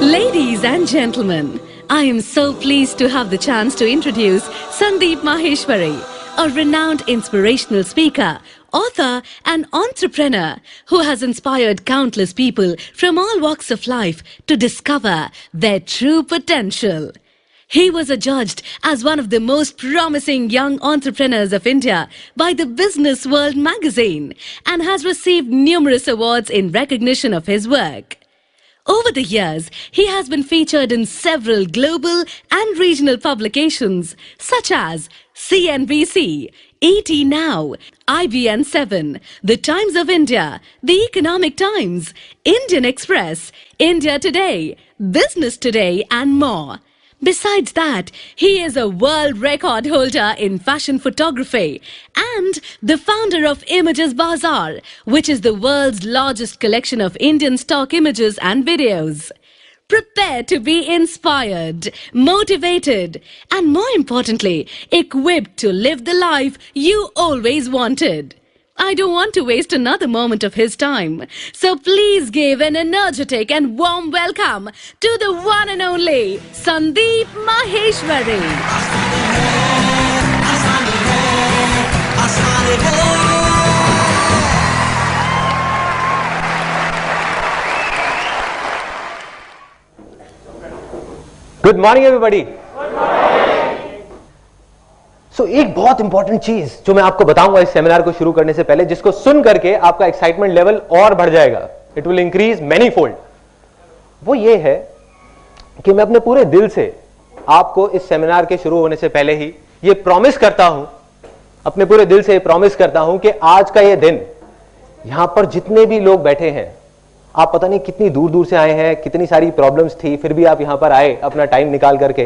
Ladies and gentlemen, I am so pleased to have the chance to introduce Sandeep Maheshwari, a renowned inspirational speaker, author and entrepreneur who has inspired countless people from all walks of life to discover their true potential. He was adjudged as one of the most promising young entrepreneurs of India by the Business World magazine and has received numerous awards in recognition of his work. Over the years, he has been featured in several global and regional publications such as CNBC, ET Now, IBN7, The Times of India, The Economic Times, Indian Express, India Today, Business Today and more. Besides that, he is a world record holder in fashion photography and the founder of Images Bazaar, which is the world's largest collection of Indian stock images and videos. Prepare to be inspired, motivated, and more importantly, equipped to live the life you always wanted. I don't want to waste another moment of his time. So please give an energetic and warm welcome to the one and only Sandeep Maheshwari. Good morning everybody. एक बहुत important चीज जो मैं आपको बताऊंगा इस seminar को शुरू करने से पहले, जिसको सुन करके आपका एक्साइटमेंट लेवल और बढ़ जाएगा, it will increase many fold, वो ये है कि मैं अपने पूरे दिल से आपको इस सेमिनार के शुरू होने से पहले ही ये प्रॉमिस करता हूं, अपने पूरे दिल से प्रॉमिस करता हूं कि आज का ये दिन यहां पर जितने भी लोग बैठे हैं, आप पता नहीं कितनी दूर दूर से आए हैं, कितनी सारी प्रॉब्लम्स थी, फिर भी आप यहां पर आए अपना टाइम निकाल करके,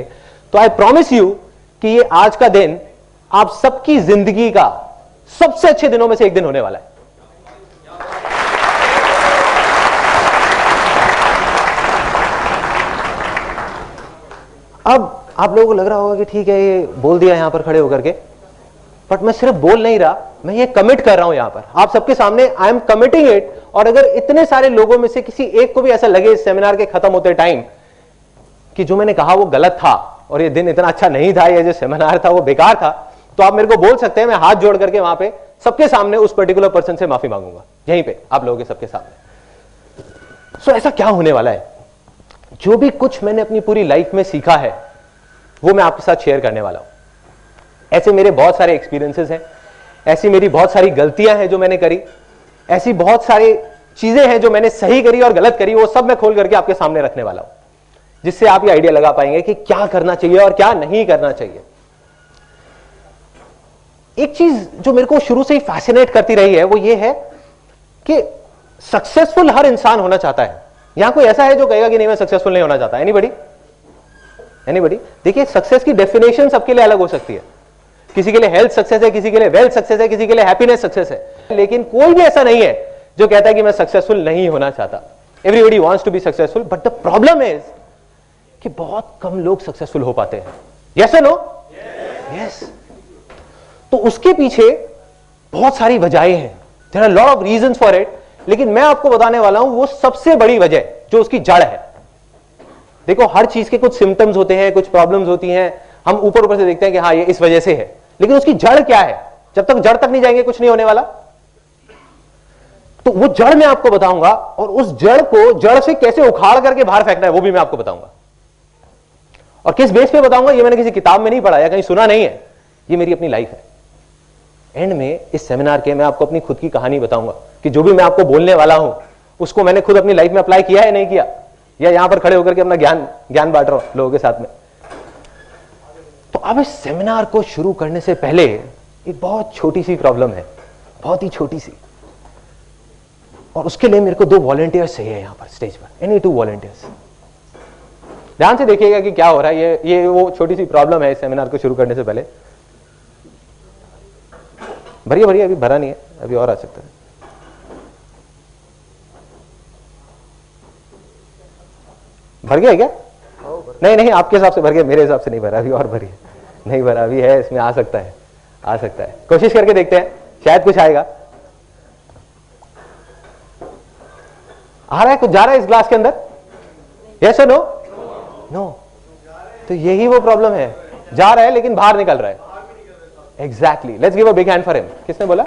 तो आई प्रॉमिस यू कि ये आज का दिन आप सबकी जिंदगी का सबसे अच्छे दिनों में से एक दिन होने वाला है। अब आप लोगों को लग रहा होगा कि ठीक है ये बोल दिया यहां पर खड़े होकर के, बट मैं सिर्फ बोल नहीं रहा, मैं ये कमिट कर रहा हूं यहां पर आप सबके सामने, आई एम कमिटिंग इट। और अगर इतने सारे लोगों में से किसी एक को भी ऐसा लगे इस सेमिनार के खत्म होते टाइम कि जो मैंने कहा वो गलत था और ये दिन इतना अच्छा नहीं था, ये जो सेमिनार था वो बेकार था, तो आप मेरे को बोल सकते हैं, मैं हाथ जोड़ करके वहां पे सबके सामने उस पर्टिकुलर पर्सन से माफी मांगूंगा, यहीं पे आप लोगों के सबके सामने। सो ऐसा क्या होने वाला है, जो भी कुछ मैंने अपनी पूरी लाइफ में सीखा है वो मैं आपके साथ शेयर करने वाला हूं। ऐसे मेरे बहुत सारे एक्सपीरियंसेस हैं, ऐसी मेरी बहुत सारी गलतियां हैं जो मैंने करी, ऐसी बहुत सारी चीजें हैं जो मैंने सही करी और गलत करी, वो सब मैं खोल करके आपके सामने रखने वाला हूं, जिससे आप ये आइडिया लगा पाएंगे कि क्या करना चाहिए और क्या नहीं करना चाहिए। एक चीज जो मेरे को शुरू से ही फैसिनेट करती रही है वो ये है कि सक्सेसफुल हर इंसान होना चाहता है। यहां कोई ऐसा है जो कहेगा कि नहीं मैं सक्सेसफुल नहीं होना चाहता? एनीबॉडी? एनीबॉडी? देखिए, सक्सेस की डेफिनेशन सबके लिए अलग हो सकती है, किसी के लिए हेल्थ सक्सेस है, किसी के लिए वेल्थ सक्सेस है, किसी के लिए हैप्पीनेस सक्सेस है, लेकिन कोई भी ऐसा नहीं है जो कहता है कि मैं सक्सेसफुल नहीं होना चाहता। Everybody wants to be successful, but the problem is कि बहुत कम लोग सक्सेसफुल हो पाते हैं। यस और नो? यस। तो उसके पीछे बहुत सारी वजहें हैं, there are lot of reasons for it, लेकिन मैं आपको बताने वाला हूं वो सबसे बड़ी वजह जो उसकी जड़ है। देखो, हर चीज के कुछ सिम्टम्स होते हैं, कुछ प्रॉब्लम्स होती हैं, हम ऊपर ऊपर से देखते हैं कि हाँ ये इस वजह से है, लेकिन उसकी जड़ क्या है? जब तक जड़ तक नहीं जाएंगे कुछ नहीं होने वाला। तो वो जड़ मैं आपको बताऊंगा, और उस जड़ को जड़ से कैसे उखाड़ करके बाहर फेंकना है वो भी मैं आपको बताऊंगा। और किस बेस पे बताऊंगा ये मैंने किसी किताब में नहीं पढ़ा या कहीं सुना नहीं है, ये मेरी अपनी लाइफ है। एंड में इस सेमिनार के मैं आपको अपनी खुद की कहानी बताऊंगा कि जो भी मैं आपको बोलने वाला हूं उसको मैंने खुद अपनी लाइफ में अप्लाई किया है नहीं किया, या यहां पर खड़े होकर के अपना ज्ञान बांट रहा हूं लोगों के साथ में। तो अब इस सेमिनार को शुरू करने से पहले एक बहुत छोटी सी प्रॉब्लम है, बहुत ही छोटी सी, और उसके लिए मेरे को 2 वॉलंटियर्स चाहिए यहां पर स्टेज पर, एनी 2 वॉलंटियर्स। ध्यान से देखिएगा कि क्या हो रहा है, ये वो छोटी सी प्रॉब्लम है इस सेमिनार को शुरू करने से पहले। भरिए भरिए, अभी भरा नहीं है, अभी और आ सकता है। भर गया क्या? नहीं नहीं, आपके हिसाब से भर गया, मेरे हिसाब से नहीं भरा, अभी और भरिए। नहीं भरा अभी है, इसमें आ सकता है, आ सकता है, कोशिश करके देखते हैं, शायद कुछ आएगा। आ रहा है, कुछ जा रहा है इस ग्लास के अंदर? यस और नो? नो। तो यही वो प्रॉब्लम है, जा रहा है लेकिन बाहर निकल रहा है। Exactly, let's give a big hand for him. किसने बोला?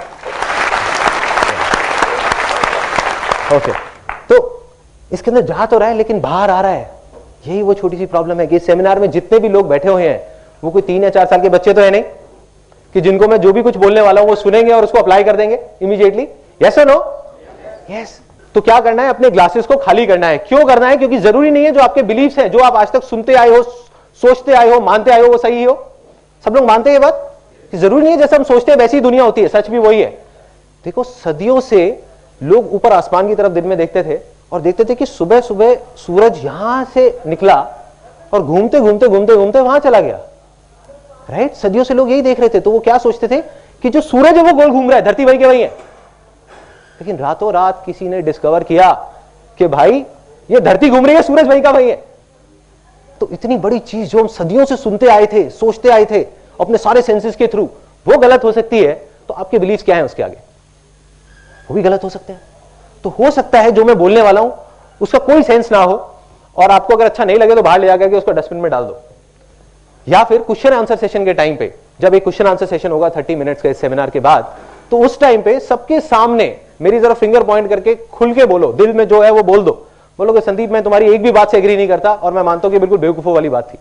ओके, तो इसके अंदर जा तो रहा है लेकिन बाहर आ रहा है। यही वो छोटी सी प्रॉब्लम है कि इस सेमिनार में जितने भी लोग बैठे हुए हैं वो कोई 3 या 4 साल के बच्चे तो है नहीं कि जिनको मैं जो भी कुछ बोलने वाला हूं वो सुनेंगे और उसको अप्लाई कर देंगे इमीडिएटली। यस और नो? यस। तो क्या करना है? अपने ग्लासेस को खाली करना है। क्यों करना है? क्योंकि जरूरी नहीं है जो आपके बिलीफ्स हैं, जो आप आज तक सुनते आए हो, सोचते आए हो, मानते आए हो, वो सही हो। सब लोग मानते हैं ये बात कि जरूरी नहीं है जैसे हम सोचते हैं वैसी दुनिया होती है। सच भी वही है। देखो, सदियों से लोग ऊपर आसमान की तरफ दिन में देखते थे और देखते थे कि सुबह सुबह सूरज यहां से निकला और घूमते घूमते घूमते घूमते वहां चला गया। राइट? सदियों से लोग यही देख रहे थे। तो वो क्या सोचते थे कि जो सूरज है वो गोल घूम रहा है, धरती वही के वही है। लेकिन रातों रात किसी ने डिस्कवर किया कि भाई ये धरती घूम रही है, सूरज वही का वही है। तो इतनी बड़ी चीज जो हम सदियों से सुनते आए थे, सोचते आए थे अपने सारे सेंसेस के थ्रू, वो गलत हो सकती है। तो आपके बिलीफ क्या है उसके आगे? वो भी गलत हो सकते हैं। तो हो सकता है जो मैं बोलने वाला हूं उसका कोई सेंस ना हो और आपको अगर अच्छा नहीं लगे तो बाहर ले जाकर के उसको डस्टबिन में डाल दो। या फिर क्वेश्चन आंसर सेशन के टाइम पे, जब एक क्वेश्चन आंसर सेशन होगा 30 मिनट्स का इस सेमिनार के बाद, तो उस टाइम पे सबके सामने मेरी जरा फिंगर पॉइंट करके खुल के बोलो, दिल में जो है वो बोल दो। बोलोगे संदीप मैं तुम्हारी एक भी बात से एग्री नहीं करता और मैं मानता हूं कि बिल्कुल बेवकूफों वाली बात थी।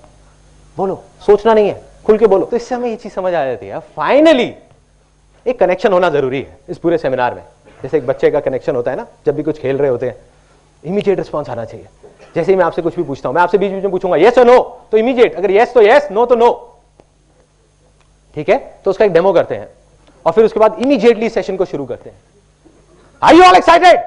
बोलो, सोचना नहीं है, खुल के बोलो। तो इससे हमें ये चीज समझ आ जाती है फाइनली एक कनेक्शन होना जरूरी है इस पूरे सेमिनार में। जैसे एक बच्चे का कनेक्शन होता है ना, जब भी कुछ खेल रहे होते हैं, इमीडिएट रिस्पॉन्स आना चाहिए। जैसे ही मैं आपसे कुछ भी पूछता हूं, मैं आपसे बीच बीच में पूछूंगा यस और नो, तो इमीडिएट, अगर यस तो यस, नो तो नो। ठीक है? तो उसका एक डेमो करते हैं और फिर उसके बाद इमीडिएटली सेशन को शुरू करते हैं। Are you all excited?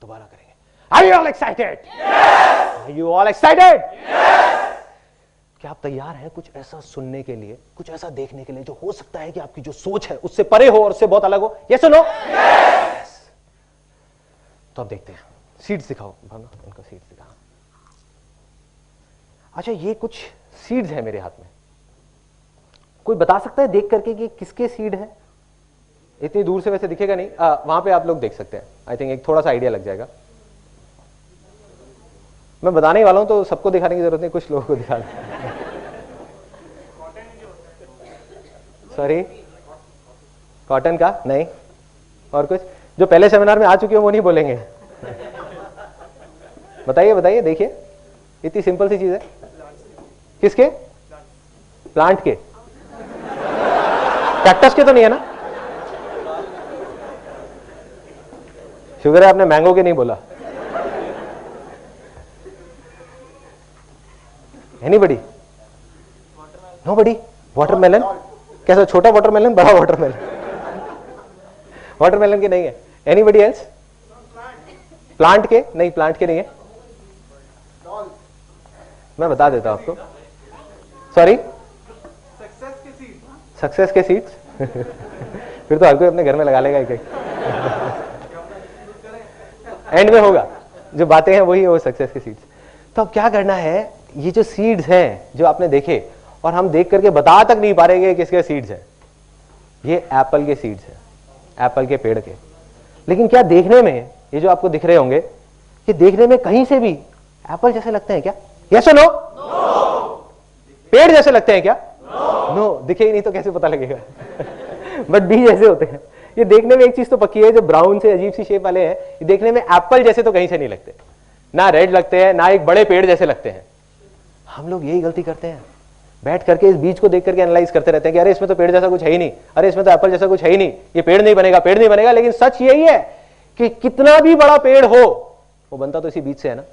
दोबारा करेंगे। Are you all excited? Are you all excited? क्या आप तैयार हैं कुछ ऐसा सुनने के लिए, कुछ ऐसा देखने के लिए जो हो सकता है कि आपकी जो सोच है उससे परे हो और उससे बहुत अलग हो? यस और नो? यस। तो अब देखते हैं, सीड्स दिखाओ भावना, इनका सीड्स दिखा। अच्छा, ये कुछ सीड्स है मेरे हाथ में। कोई बता सकता है देख करके कि किसके सीड है? इतनी दूर से वैसे दिखेगा नहीं, वहां पे आप लोग देख सकते हैं। आई थिंक एक थोड़ा सा आइडिया लग जाएगा। मैं बताने वाला हूं तो सबको दिखाने की जरूरत नहीं, कुछ लोगों को दिखा। सॉरी, कॉटन का नहीं, और कुछ जो पहले सेमिनार में आ चुके हो वो नहीं बोलेंगे। बताइए बताइए, देखिए इतनी सिंपल सी चीज है। किसके? प्लांट के? कैक्टस के तो नहीं है ना? शुगर है आपने मैंगो के नहीं बोला। एनीबडी? नोबडी? वाटरमेलन? कैसा? छोटा वाटरमेलन, बड़ा वाटरमेलन? वाटरमेलन के नहीं है। Anybody else? प्लांट के? नहीं, प्लांट के नहीं है। मैं बता देता हूं आपको। सॉरी, सक्सेस के सीड्स? फिर तो हर कोई अपने घर में लगा लेगा एक एक। एंड में होगा, जो बातें हैं वही है वो सक्सेस के सीड्स। तो अब क्या करना है, ये जो सीड्स हैं जो आपने देखे और हम देख करके बता तक नहीं पा रहे किसके सीड्स हैं, ये एप्पल के सीड्स हैं, एप्पल के पेड़ के। लेकिन क्या देखने में ये जो आपको दिख रहे होंगे, ये देखने में कहीं से भी एप्पल जैसे लगते हैं क्या? यस और नो? पेड़ जैसे लगते हैं क्या? नो। दिखे ही नहीं तो कैसे पता लगेगा? बट बीज जैसे होते हैं। ये देखने में एक चीज तो पक्की है, जो ब्राउन से अजीब सी शेप वाले हैं, ये देखने में एप्पल जैसे तो कहीं से नहीं लगते, ना रेड लगते हैं, ना एक बड़े पेड़ जैसे लगते हैं। हम लोग यही गलती करते हैं, बैठ करके इस बीज को देख करके एनालाइज करते रहते हैं कि अरे इसमें तो पेड़ जैसा कुछ है ही नहीं, अरे इसमें तो एप्पल जैसा कुछ है ही नहीं, ये पेड़ नहीं बनेगा, पेड़ नहीं बनेगा। लेकिन सच यही है कि कितना भी बड़ा पेड़ हो वो बनता तो इसी बीज से है ना।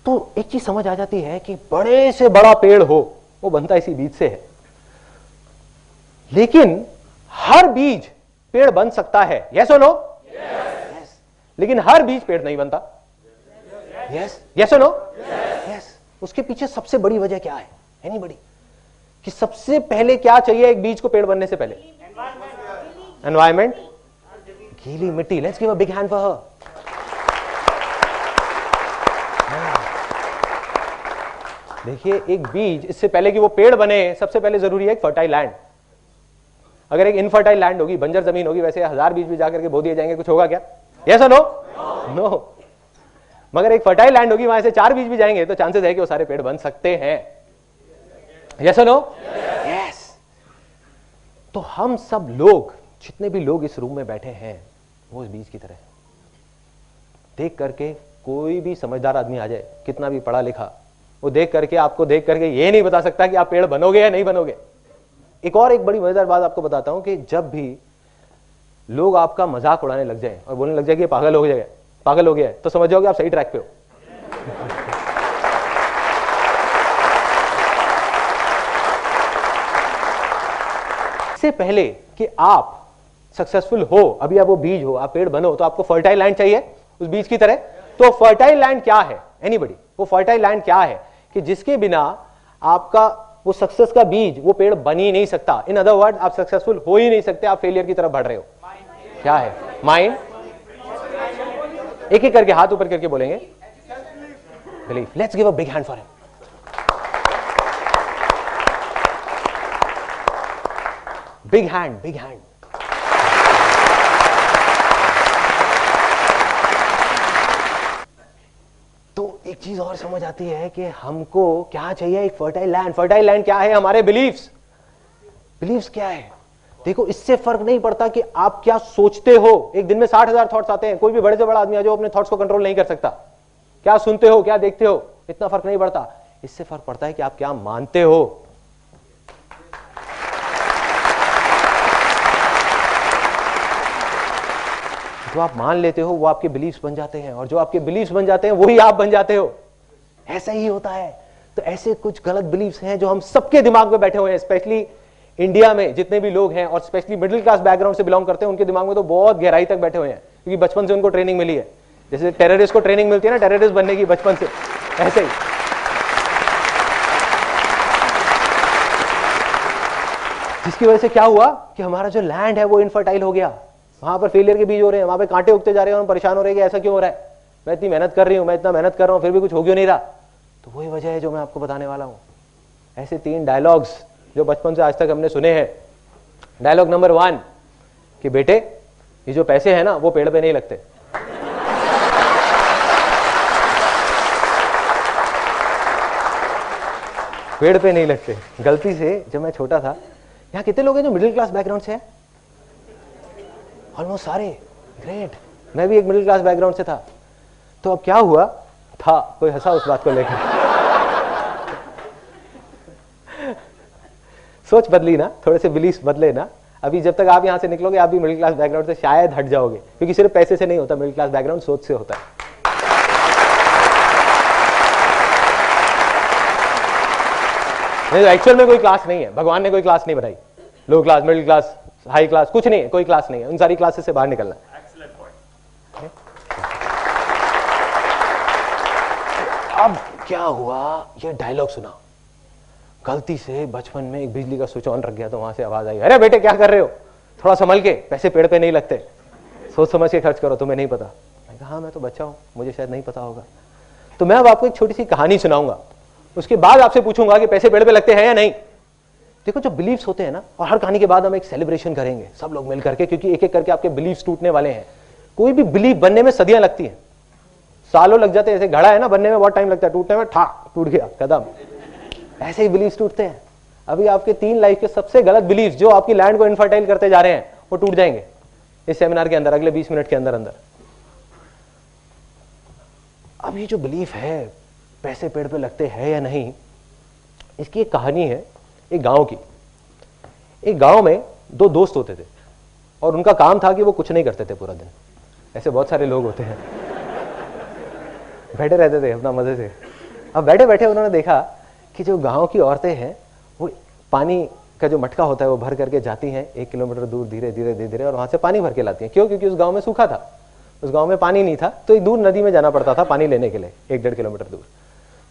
तो एक चीज समझ आ जाती है कि बड़े से बड़ा पेड़ हो वो बनता इसी बीज से है। लेकिन हर बीज पेड़ बन सकता है, यस और नो? यस। लेकिन हर बीज पेड़ नहीं बनता, यस। यस और नो? यस। उसके पीछे सबसे बड़ी वजह क्या है? एनीबडी? कि सबसे पहले क्या चाहिए एक बीज को पेड़ बनने से पहले? एनवायरमेंट, गीली मिट्टी. Let's give a big hand for her. देखिए एक बीज, इससे पहले कि वो पेड़ बने सबसे पहले जरूरी है एक फर्टाइल लैंड. अगर एक इनफर्टाइल लैंड होगी, बंजर जमीन होगी, वैसे 1000 बीज भी जाकर के बो दिए जाएंगे, कुछ होगा क्या? यस और नो? नो. मगर एक फर्टाइल लैंड होगी, वहां से 4 बीज भी जाएंगे तो चांसेस है कि वो सारे पेड़ बन सकते हैं. यस और नो? यस. तो हम सब लोग, जितने भी लोग इस रूम में बैठे हैं, वो इस बीज की तरह देख करके, कोई भी समझदार आदमी आ जाए, कितना भी पढ़ा लिखा, वो देख करके, आपको देख करके ये नहीं बता सकता कि आप पेड़ बनोगे या नहीं बनोगे. एक बड़ी मजेदार बात आपको बताता हूं कि जब भी लोग आपका मजाक उड़ाने लग जाए और बोलने लग जाए कि पागल हो गया है, तो समझ जाओगे आप सही ट्रैक पे हो. इससे पहले कि आप सक्सेसफुल हो, अभी आप वो बीज हो, आप पेड़ बनो, तो आपको फर्टाइल लैंड चाहिए उस बीज की तरह. तो फर्टाइल लैंड क्या है? एनीबॉडी? वो फर्टाइल लैंड क्या है कि जिसके बिना आपका वो सक्सेस का बीज, वो पेड़ बन ही नहीं सकता. इन अदर वर्ड, आप सक्सेसफुल हो ही नहीं सकते, आप फेलियर की तरफ बढ़ रहे हो. क्या है? माइंड. एक एक करके हाथ ऊपर करके बोलेंगे belief. Let's give a big hand for him. Big hand, big hand. तो एक चीज और समझ आती है कि हमको क्या चाहिए, एक फर्टाइल लैंड. फर्टाइल लैंड क्या है? हमारे बिलीफ्स. बिलीफ्स क्या है? देखो, इससे फर्क नहीं पड़ता कि आप क्या सोचते हो. एक दिन में 60,000 थॉट्स आते हैं. कोई भी बड़े से बड़ा आदमी आ जाओ, अपने थॉट्स को कंट्रोल नहीं कर सकता. क्या सुनते हो, क्या देखते हो, इतना फर्क नहीं पड़ता. इससे फर्क पड़ता है कि आप क्या मानते हो. जो आप मान लेते हो वो आपके बिलीफ्स बन जाते हैं, और जो आपके बिलीफ्स बन जाते हैं वही आप बन जाते हो. ऐसा ही होता है. तो ऐसे कुछ गलत बिलीफ्स हैं जो हम सबके दिमाग में बैठे हुए हैं. स्पेशली इंडिया में जितने भी लोग हैं, और स्पेशली मिडिल क्लास बैकग्राउंड से बिलोंग करते हैं, उनके दिमाग में तो बहुत गहराई तक बैठे हुए हैं, क्योंकि बचपन से उनको ट्रेनिंग मिली है. जैसे टेररिस्ट को ट्रेनिंग मिलती है ना, टेररिस्ट बनने की बचपन से, ऐसे ही. जिसकी वजह से क्या हुआ कि हमारा जो लैंड है वो इनफर्टाइल हो गया. वहां पर फेलियर के बीज हो रहे हैं, वहां पे कांटे उगते जा रहे हैं, हम परेशान हो रहे हैं कि ऐसा क्यों हो रहा है. मैं इतनी मेहनत कर रही हूं, मैं इतना मेहनत कर रहा हूं, फिर भी कुछ हो क्यों नहीं रहा. तो वही वजह है जो मैं आपको बताने वाला हूं. ऐसे 3 डायलॉग्स जो बचपन से आज तक हमने सुने हैं. डायलॉग नंबर 1 कि बेटे, ये जो पैसे हैं ना, वो पेड़ पे नहीं लगते. पेड़ पे नहीं लगते. गलती से जब मैं छोटा था, यहाँ कितने लोग हैं जो मिडिल क्लास बैकग्राउंड से हैं? ऑलमोस्ट सारे. ग्रेट. मैं भी एक मिडिल क्लास बैकग्राउंड से था. तो अब क्या हुआ था, कोई हंसा उस बात को लेकर. सोच बदली ना, थोड़े से बिलीफ बदले ना. अभी जब तक आप यहां से निकलोगे, आप भी मिडिल क्लास बैकग्राउंड से शायद हट जाओगे, क्योंकि सिर्फ पैसे से नहीं होता मिडिल क्लास बैकग्राउंड, सोच से होता है. नहीं, तो एक्चुअल में कोई क्लास नहीं है. भगवान ने कोई क्लास नहीं बनाई. Low class, middle class, high class, कुछ नहीं है. कोई क्लास नहीं है. उन सारी क्लासेस से बाहर निकलना है. अब क्या हुआ, ये डायलॉग सुना. गलती से बचपन में एक बिजली का स्विच ऑन रख गया, तो वहां से आवाज आई, अरे बेटे क्या कर रहे हो, थोड़ा संभल के, पैसे पेड़ पे नहीं लगते, सोच समझ के खर्च करो, तुम्हें नहीं पता. मैं कहा हाँ, मैं तो बच्चा हूं, मुझे शायद नहीं पता होगा. तो मैं अब आपको एक छोटी सी कहानी सुनाऊंगा, उसके बाद आपसे पूछूंगा कि पैसे पेड़ पे लगते हैं या नहीं. देखो, जो बिलीफ्स होते हैं ना, और हर कहानी के बाद हम एक सेलिब्रेशन करेंगे सब लोग मिल करके, क्योंकि एक एक करके आपके बिलीफ्स टूटने वाले हैं. कोई भी बिलीफ बनने में सदियां लगती हैं, सालों लग जाते हैं. जैसे घड़ा है ना, बनने में बहुत टाइम लगता है, टूटने में टूट गया, कदम. ऐसे ही बिलीफ्स टूटते हैं. अभी आपके 3 लाइफ के सबसे गलत बिलीफ्स जो आपकी लैंड को इनफर्टाइल करते जा रहे हैं, वो टूट जाएंगे इस सेमिनार के अंदर, अगले 20 मिनट के अंदर अंदर. अब ये जो बिलीफ है पैसे पेड़ पे लगते हैं या नहीं, इसकी एक कहानी है एक गांव की. एक गांव में 2 दोस्त होते थे, और उनका काम था कि वो कुछ नहीं करते थे पूरा दिन. ऐसे बहुत सारे लोग होते हैं, बैठे रहते थे अपना मजे से. अब बैठे बैठे उन्होंने देखा कि जो गांव की औरतें हैं, वो पानी का जो मटका होता है वो भर करके जाती हैं 1 किलोमीटर दूर, धीरे धीरे धीरे धीरे, और वहां से पानी भर के लाती हैं. क्यों? क्योंकि उस गांव में सूखा था, उस गांव में पानी नहीं था, तो एक दूर नदी में जाना पड़ता था पानी लेने के लिए, 1-1.5 किलोमीटर दूर.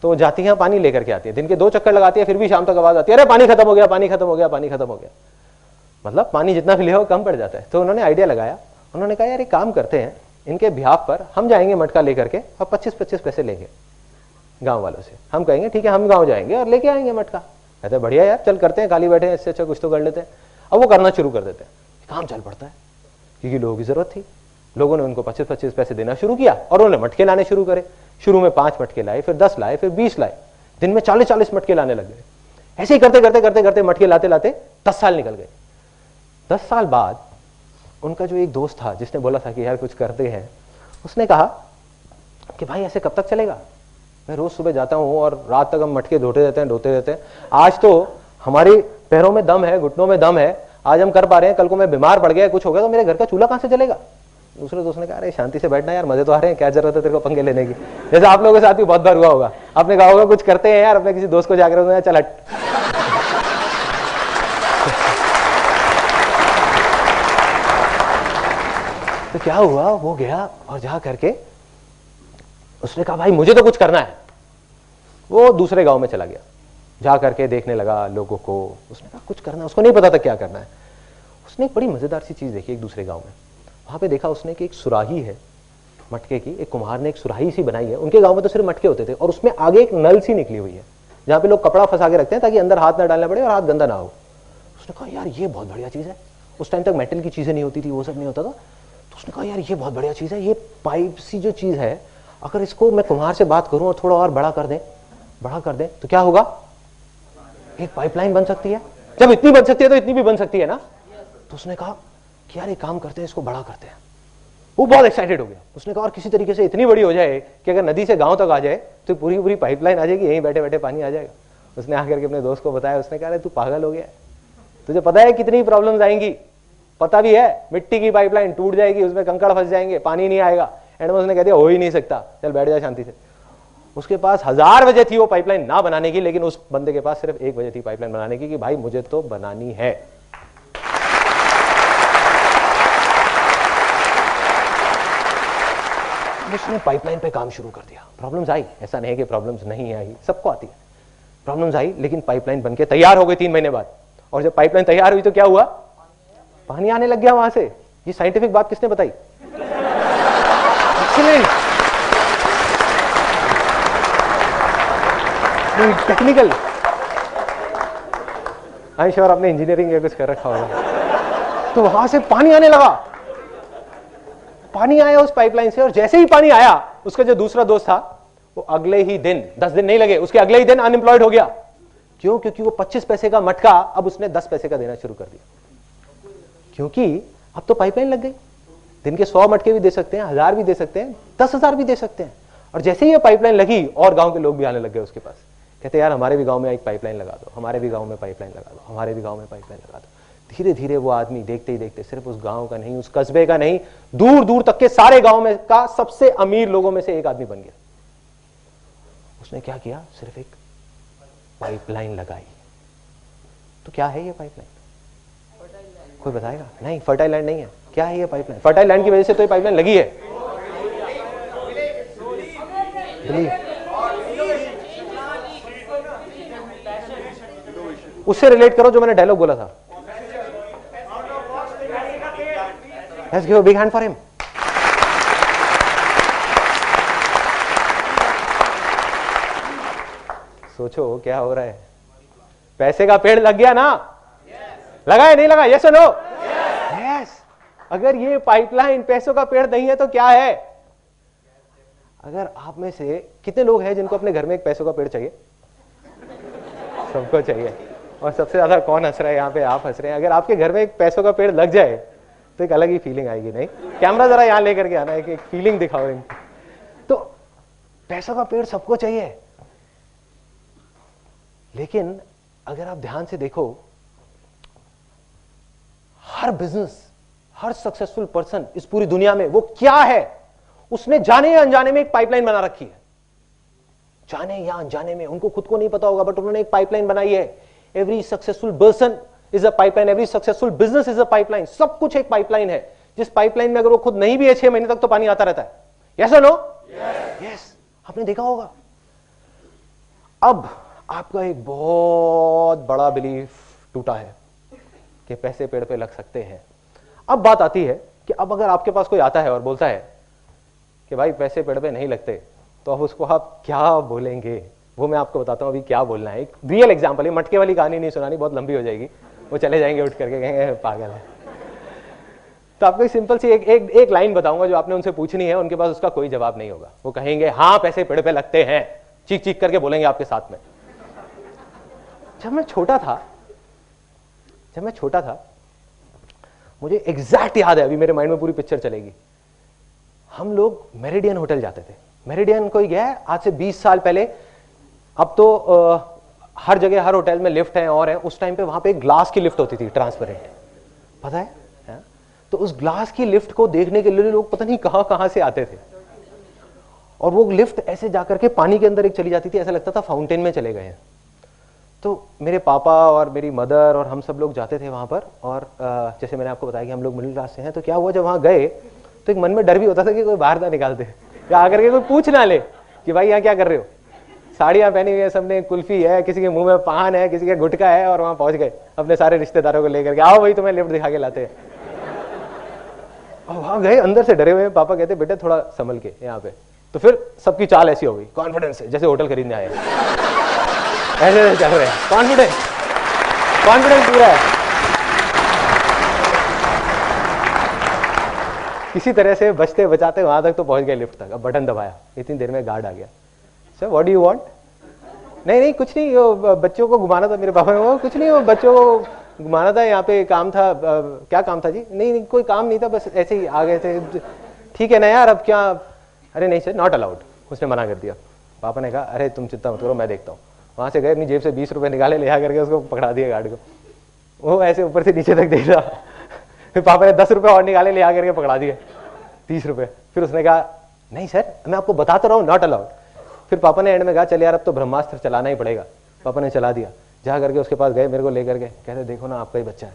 तो वो जाती हैं, पानी लेकर के आती है. दिन के 2 चक्कर लगाती है, फिर भी शाम तक आवाज आती है, अरे पानी खत्म हो गया, पानी खत्म हो गया, पानी खत्म हो गया. मतलब पानी जितना भी ले कम पड़ जाता है। तो उन्होंने आइडिया लगाया, उन्होंने कहा यार एक काम करते हैं, इनके बिहाफ पर हम जाएंगे मटका लेकर के और 25-25 पैसे लेंगे गांव वालों से। हम कहेंगे ठीक है हम गांव जाएंगे और लेके आएंगे मटका। कहते बढ़िया यार चल करते हैं, खाली बैठे हैं, इससे अच्छा कुछ तो कर लेते हैं। अब वो करना शुरू कर देते हैं, काम चल पड़ता है क्योंकि लोगों की जरूरत थी। लोगों ने उनको 25-25 पैसे देना शुरू किया और उन्होंने मटके लाने शुरू करे। शुरू में 5 मटके लाए, फिर 10 लाए, फिर 20 लाए, दिन में 40-40 मटके लाने लग गए। ऐसे ही करते करते करते करते मटके लाते लाते 10 साल निकल गए। 10 साल बाद उनका जो एक दोस्त था जिसने बोला था कि यार कुछ करते हैं, उसने कहा कि भाई ऐसे कब तक चलेगा, मैं रोज सुबह जाता हूं और रात तक हम मटके धोते रहते हैं। आज तो हमारे पैरों में दम है, घुटनों में दम है, आज हम कर पा रहे हैं, कल को मैं बीमार पड़ गया, कुछ हो गया तो मेरे घर का चूल्हा कहां से चलेगा। दूसरे दोस्त ने कहा अरे शांति से बैठना यार, मजे तो आ रहे हैं, क्या जरूरत है तेरे को पंगे लेने की। जैसे आप लोगों के साथ भी बहुत बार हुआ होगा, आपने कहा होगा कुछ करते हैं यार, अपने किसी दोस्त को जाकर चल हट। तो क्या हुआ, वो गया और जा करके उसने कहा भाई मुझे तो कुछ करना है। वो दूसरे गांव में चला गया, जा करके देखने लगा लोगों को। उसने कहा कुछ करना है, उसको नहीं पता था क्या करना है। उसने एक बड़ी मजेदार सी चीज देखी एक दूसरे गांव में। वहां पे देखा उसने कि एक सुराही है मटके की, एक कुम्हार ने एक सुराही सी बनाई है। उनके गांव में तो सिर्फ मटके होते थे और उसमें आगे एक नल सी निकली हुई है जहां पे लोग कपड़ा फंसा के रखते हैं ताकि अंदर हाथ ना डालना पड़े और हाथ गंदा ना हो। उसने कहा यार ये बहुत बढ़िया चीज है। उस टाइम तक मेटल की चीजें नहीं होती थी, वो सब नहीं होता था। तो उसने कहा यार ये बहुत बढ़िया चीज है, ये पाइप सी जो चीज है, अगर इसको मैं कुम्हार से बात करूं और थोड़ा और बड़ा कर दें तो क्या होगा, एक पाइपलाइन बन सकती है। जब इतनी बन सकती है तो इतनी भी बन सकती है ना। तो उसने कहा कि यार एक काम करते हैं, इसको बड़ा करते हैं। वो बहुत एक्साइटेड हो गया। उसने कहा और किसी तरीके से इतनी बड़ी हो जाए कि अगर नदी से गांव तक आ जाए तो पूरी पूरी पाइपलाइन आ जाएगी, यहीं बैठे बैठे पानी आ जाएगा। उसने आकर के अपने दोस्त को बताया। उसने कहा तू पागल हो गया, तुझे पता है कितनी प्रॉब्लम्स आएंगी, पता भी है, मिट्टी की पाइपलाइन टूट जाएगी, उसमें कंकड़ फंस जाएंगे, पानी नहीं आएगा। एंड में उसने कह दिया हो ही नहीं सकता, चल बैठ जा शांति से। उसके पास 1000 वजह थी वो पाइपलाइन ना बनाने की, लेकिन उस बंदे के पास सिर्फ एक वजह थी पाइपलाइन बनाने की कि भाई मुझे तो बनानी है। उसने पाइपलाइन पे काम शुरू कर दिया। प्रॉब्लम्स आई, ऐसा नहीं है कि प्रॉब्लम्स नहीं आई, सबको आती है। प्रॉब्लम्स आई लेकिन पाइपलाइन बनके तैयार हो गई 3 महीने बाद। और जब पाइपलाइन तैयार हुई तो क्या हुआ, पानी आने लग गया वहां से। ये साइंटिफिक बात किसने बताई? टेक्निकल, आई श्योर आपने इंजीनियरिंग या कुछ कर रखा होगा। तो वहां से पानी आने लगा, पानी आया उस पाइपलाइन से। और जैसे ही पानी आया, उसका जो दूसरा दोस्त था वो अगले ही दिन, 10 दिन नहीं लगे, उसके अगले ही दिन अनएम्प्लॉयड हो गया। क्यों? क्योंकि वो 25 पैसे का मटका अब उसने 10 पैसे का देना शुरू कर दिया। क्योंकि अब तो पाइपलाइन लग गई, दिन के 100 मटके भी दे सकते हैं, 1000 भी दे सकते हैं, 10,000 भी दे सकते हैं। और जैसे ही ये पाइपलाइन लगी और गांव के लोग भी आने लग गए उसके पास, कहते यार हमारे भी गांव में एक पाइपलाइन लगा दो, हमारे भी गांव में पाइपलाइन लगा दो, हमारे भी गांव में पाइपलाइन लगा दो। धीरे धीरे वो आदमी देखते ही देखते सिर्फ उस गांव का नहीं, उस कस्बे का नहीं, दूर दूर तक के सारे गांव में का सबसे अमीर लोगों में से एक आदमी बन गया। उसने क्या किया, सिर्फ एक पाइपलाइन लगाई। तो क्या है ये पाइपलाइन? कोई बताएगा? नहीं, फर्टाइल लैंड नहीं है। क्या है ये पाइपलाइन? फर्टाइल लैंड की वजह से तो ये पाइपलाइन लगी है। उससे रिलेट करो जो मैंने डायलॉग बोला था। Let's give a big hand for him. सोचो क्या हो रहा है। पैसे का पेड़ लग गया ना? लगा है नहीं लगा? यस और नो? यस। अगर ये पाइपलाइन पैसों का पेड़ नहीं है तो क्या है? अगर आप में से कितने लोग हैं जिनको अपने घर में एक पैसों का पेड़ चाहिए? सबको चाहिए। और सबसे ज्यादा कौन हंस रहा है यहाँ पे? आप हंस रहे हैं। अगर आपके घर में एक पैसों का पेड़ लग जाए तो एक अलग ही फीलिंग आएगी। नहीं, कैमरा जरा यहां लेकर के आना है कि एक फीलिंग दिखाओ इनको। तो पैसों का पेड़ सबको चाहिए, लेकिन अगर आप ध्यान से देखो, हर बिजनेस, हर सक्सेसफुल पर्सन इस पूरी दुनिया में, वो क्या है, उसने जाने या अनजाने में एक पाइपलाइन बना रखी है। जाने या अनजाने में, उनको खुद को नहीं पता होगा, बट उन्होंने एक पाइपलाइन बनाई है। Every successful person is a pipeline, every successful business is a pipeline. सब कुछ एक पाइपलाइन है, जिस पाइपलाइन में अगर वो खुद नहीं भी है 6 महीने तक तो पानी आता रहता है। यस और नो? यस। आपने देखा होगा। अब आपका एक बहुत बड़ा बिलीफ टूटा है, कि पैसे पेड़ पे लग सकते हैं। अब बात आती है कि अब अगर आपके पास कोई आता है और बोलता है कि भाई पैसे पेड़ पे नहीं लगते, तो अब उसको आप क्या बोलेंगे? वो मैं आपको बताता हूँ अभी क्या बोलना है। एक रियल एग्जांपल है, मटके वाली कहानी नहीं सुनानी, बहुत लंबी हो जाएगी, वो चले जाएंगे उठ करके, कहेंगे पागल है। तो आपको सिंपल सी एक लाइन बताऊंगा जो आपने उनसे पूछनी है, उनके पास उसका कोई जवाब नहीं होगा। वो कहेंगे हाँ पैसे पेड़ पे लगते हैं, चीख चीख करके बोलेंगे आपके साथ में। जब मैं छोटा था मुझे एग्जैक्ट याद है, अभी मेरे माइंड में पूरी पिक्चर चलेगी। हम लोग मेरिडियन होटल जाते थे। मेरिडियन कोई गया है आज से 20 साल पहले? अब तो हर जगह हर होटल में लिफ्ट है और है। उस टाइम पे वहां पे एक ग्लास की लिफ्ट होती थी, ट्रांसपेरेंट, पता है? तो उस ग्लास की लिफ्ट को देखने के लिए लोग पता नहीं कहां से आते थे। और वो लिफ्ट ऐसे जाकर के पानी के अंदर एक चली जाती थी, ऐसा लगता था फाउंटेन में चले गए हैं। तो मेरे पापा और मेरी मदर और हम सब लोग जाते थे वहां पर। और जैसे मैंने आपको बताया कि हम लोग मिडिल क्लास से हैं, तो क्या हुआ जब वहां गए तो एक मन में डर भी होता था कि कोई बाहर ना निकाल दे या आकर के कोई पूछ ना ले कि भाई यहाँ क्या कर रहे हो। साड़ियां पहनी हुई है सबने, कुल्फी है, किसी के मुंह में पान है, किसी के गुटखा है, और वहां पहुंच गए अपने सारे रिश्तेदारों को लेकर के, आओ भाई तुम्हें लिफ्ट दिखा के लाते हैं। और वहां गए, अंदर से डरे हुए। पापा कहते बेटे थोड़ा संभल के यहाँ पे। तो फिर सबकी चाल ऐसी हो गई, कॉन्फिडेंस है जैसे होटल खरीदने आए, ऐसे चल रहे हैं, कॉन्फिडेंस पूरा है। किसी तरह से बचते बचाते वहां तक तो पहुंच गए लिफ्ट तक। अब बटन दबाया, इतनी देर में गार्ड आ गया। Sir what do you want? नहीं कुछ नहीं, वो बच्चों को घुमाना था। मेरे पापा ने, वो कुछ नहीं, वो बच्चों को घुमाना था, यहाँ पे काम था। क्या काम था जी? नहीं कोई काम नहीं था, बस ऐसे ही आ गए थे। ठीक है ना यार, अब क्या? अरे नहीं सर, नॉट अलाउड, उसने मना कर दिया। पापा ने कहा अरे तुम चिंता मत करो, मैं देखता हूँ। वहां से गए, अपनी जेब से 20 रुपए निकाले, ले आकर के उसको पकड़ा दिया गार्ड को। वो ऐसे ऊपर से नीचे तक देख रहा। फिर पापा ने 10 रुपए और निकाले, ले आकर के पकड़ा दिए 30 रुपए। फिर उसने कहा नहीं सर, मैं आपको बताता रहा हूँ, नॉट अलाउड। फिर पापा ने एंड में कहा चल यार अब तो ब्रह्मास्त्र चलाना ही पड़ेगा। पापा ने चला दिया। जा करके उसके पास गए, मेरे को लेकर के कहते देखो ना आपका ही बच्चा है।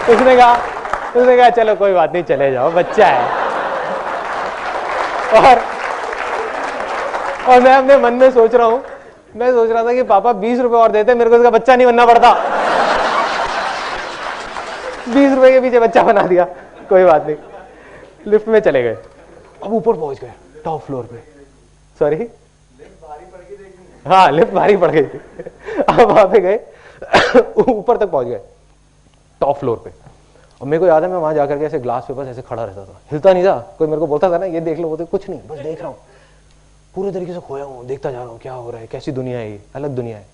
उसने कहा चलो कोई बात नहीं, चले जाओ, बच्चा है। और मैं अपने मन में सोच रहा हूं, मैं सोच रहा था कि पापा 20 रुपए और देते, मेरे को इसका बच्चा नहीं बनना पड़ता। 20 रुपए के पीछे बच्चा बना दिया, कोई बात नहीं। लिफ्ट में चले गए, अब ऊपर पहुंच गए, टॉप फ्लोर पे। सॉरी, हाँ लिफ्ट भारी पड़ गई थी। अब वहां पे गए, ऊपर तक पहुंच गए, टॉप फ्लोर पे। और मेरे को याद है मैं वहां जाकर के ऐसे ग्लास पे बस ऐसे खड़ा रहता था, हिलता नहीं था। कोई मेरे को बोलता था ना ये देख लो, वो तो कुछ नहीं, बस देख रहा हूँ, पूरे तरीके से खोया हूँ, देखता जा रहा हूँ क्या हो रहा है, कैसी दुनिया है ये, अलग दुनिया है।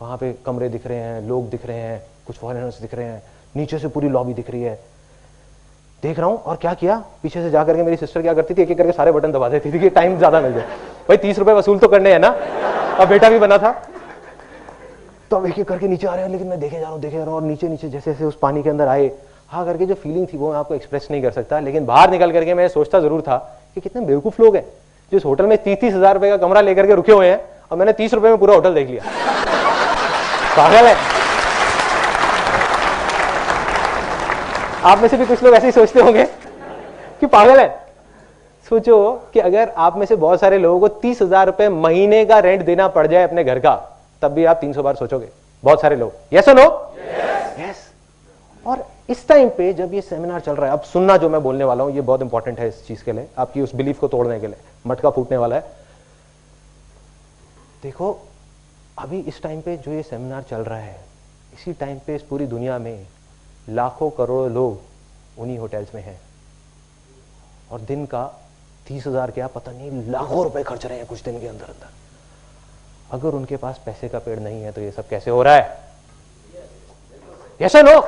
वहां पे कमरे दिख रहे हैं, लोग दिख रहे हैं, कुछ फॉरेनर्स दिख रहे हैं, नीचे से पूरी लॉबी दिख रही है, देख रहा हूँ। और क्या किया, पीछे से जाकर के मेरी सिस्टर क्या करती थी, एक एक करके सारे बटन दबा देती थी कि टाइम ज्यादा मिल जाए। भाई 30 रुपए वसूल तो करने हैं ना, अब बेटा भी बना था। तो अब एक एक करके नीचे आ रहे हैं, लेकिन मैं देखे जा रहा हूँ, और नीचे नीचे जैसे जैसे उस पानी के अंदर आए, हाँ करके जो फीलिंग थी वो मैं आपको एक्सप्रेस नहीं कर सकता। लेकिन बाहर निकल करके मैं सोचता जरूर था कि कितने बेवकूफ लोग हैं जो इस होटल में 30-30 हजार रुपए का कमरा लेकर के रुके हुए हैं, और मैंने 30 रुपए में पूरा होटल देख लिया। पागल है। आप में से भी कुछ लोग ऐसे ही सोचते होंगे कि पागल है। सोचो कि अगर आप में से बहुत सारे लोगों को 30,000 रुपए महीने का रेंट देना पड़ जाए अपने घर का, तब भी आप 300 बार सोचोगे। बहुत सारे लोग, यस और नो? यस। और इस टाइम पे जब ये सेमिनार चल रहा है, अब सुनना जो मैं बोलने वाला हूं ये बहुत इंपॉर्टेंट है इस चीज के लिए, आपकी उस बिलीफ को तोड़ने के लिए। मटका फूटने वाला है। देखो अभी इस टाइम पे जो ये सेमिनार चल रहा है, इसी टाइम पे इस पूरी दुनिया में लाखों करोड़ों लोग उन्हीं होटल्स में हैं, और दिन का 30,000 क्या पता नहीं लाखों रुपए खर्च रहे हैं कुछ दिन के अंदर अंदर। अगर उनके पास पैसे का पेड़ नहीं है तो ये सब कैसे हो रहा है? यस और नो?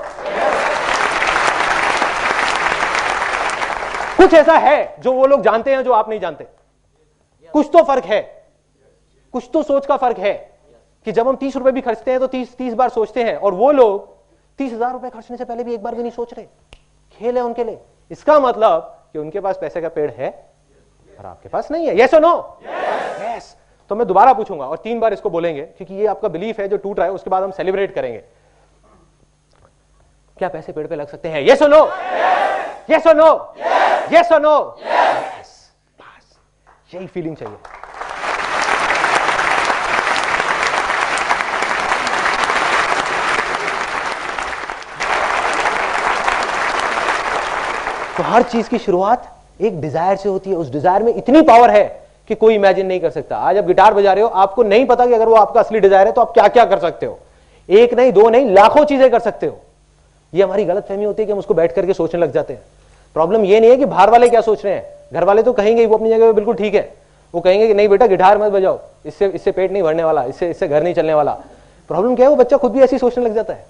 कुछ ऐसा है जो वो लोग जानते हैं जो आप नहीं जानते। कुछ तो फर्क है, कुछ तो सोच का फर्क है कि जब हम 30 रुपए भी खर्चते हैं तो 30 बार सोचते हैं, और वो लोग 30,000 रुपए खर्चने से पहले भी एक बार भी नहीं सोच रहे। खेल है उनके लिए। इसका मतलब कि उनके पास पैसे का पेड़ है और आपके पास नहीं है। यस और नो? यस। तो मैं दोबारा पूछूंगा और 3 बार इसको बोलेंगे, क्योंकि ये आपका बिलीफ है जो टूट रहा है, उसके बाद हम सेलिब्रेट करेंगे। क्या पैसे पेड़ पे लग सकते हैं? यस और नो? यस और नो? यस और नो? यस। बस यही फीलिंग चाहिए। तो हर चीज की शुरुआत एक डिजायर से होती है। उस डिजायर में इतनी पावर है कि कोई इमेजिन नहीं कर सकता। आज आप गिटार बजा रहे हो, आपको नहीं पता कि अगर वो आपका असली डिजायर है तो आप क्या क्या कर सकते हो। एक नहीं, दो नहीं, लाखों चीजें कर सकते हो। ये हमारी गलतफहमी होती है कि हम उसको बैठ करके सोचने लग जाते हैं। प्रॉब्लम ये नहीं है कि बाहर वाले क्या सोच रहे हैं, घर वाले तो कहेंगे वो अपनी जगह पे बिल्कुल ठीक है, वो कहेंगे कि नहीं बेटा गिटार मत बजाओ, इससे पेट नहीं भरने वाला, इससे घर नहीं चलने वाला। प्रॉब्लम क्या है, वो बच्चा खुद भी ऐसी सोचने लग जाता है।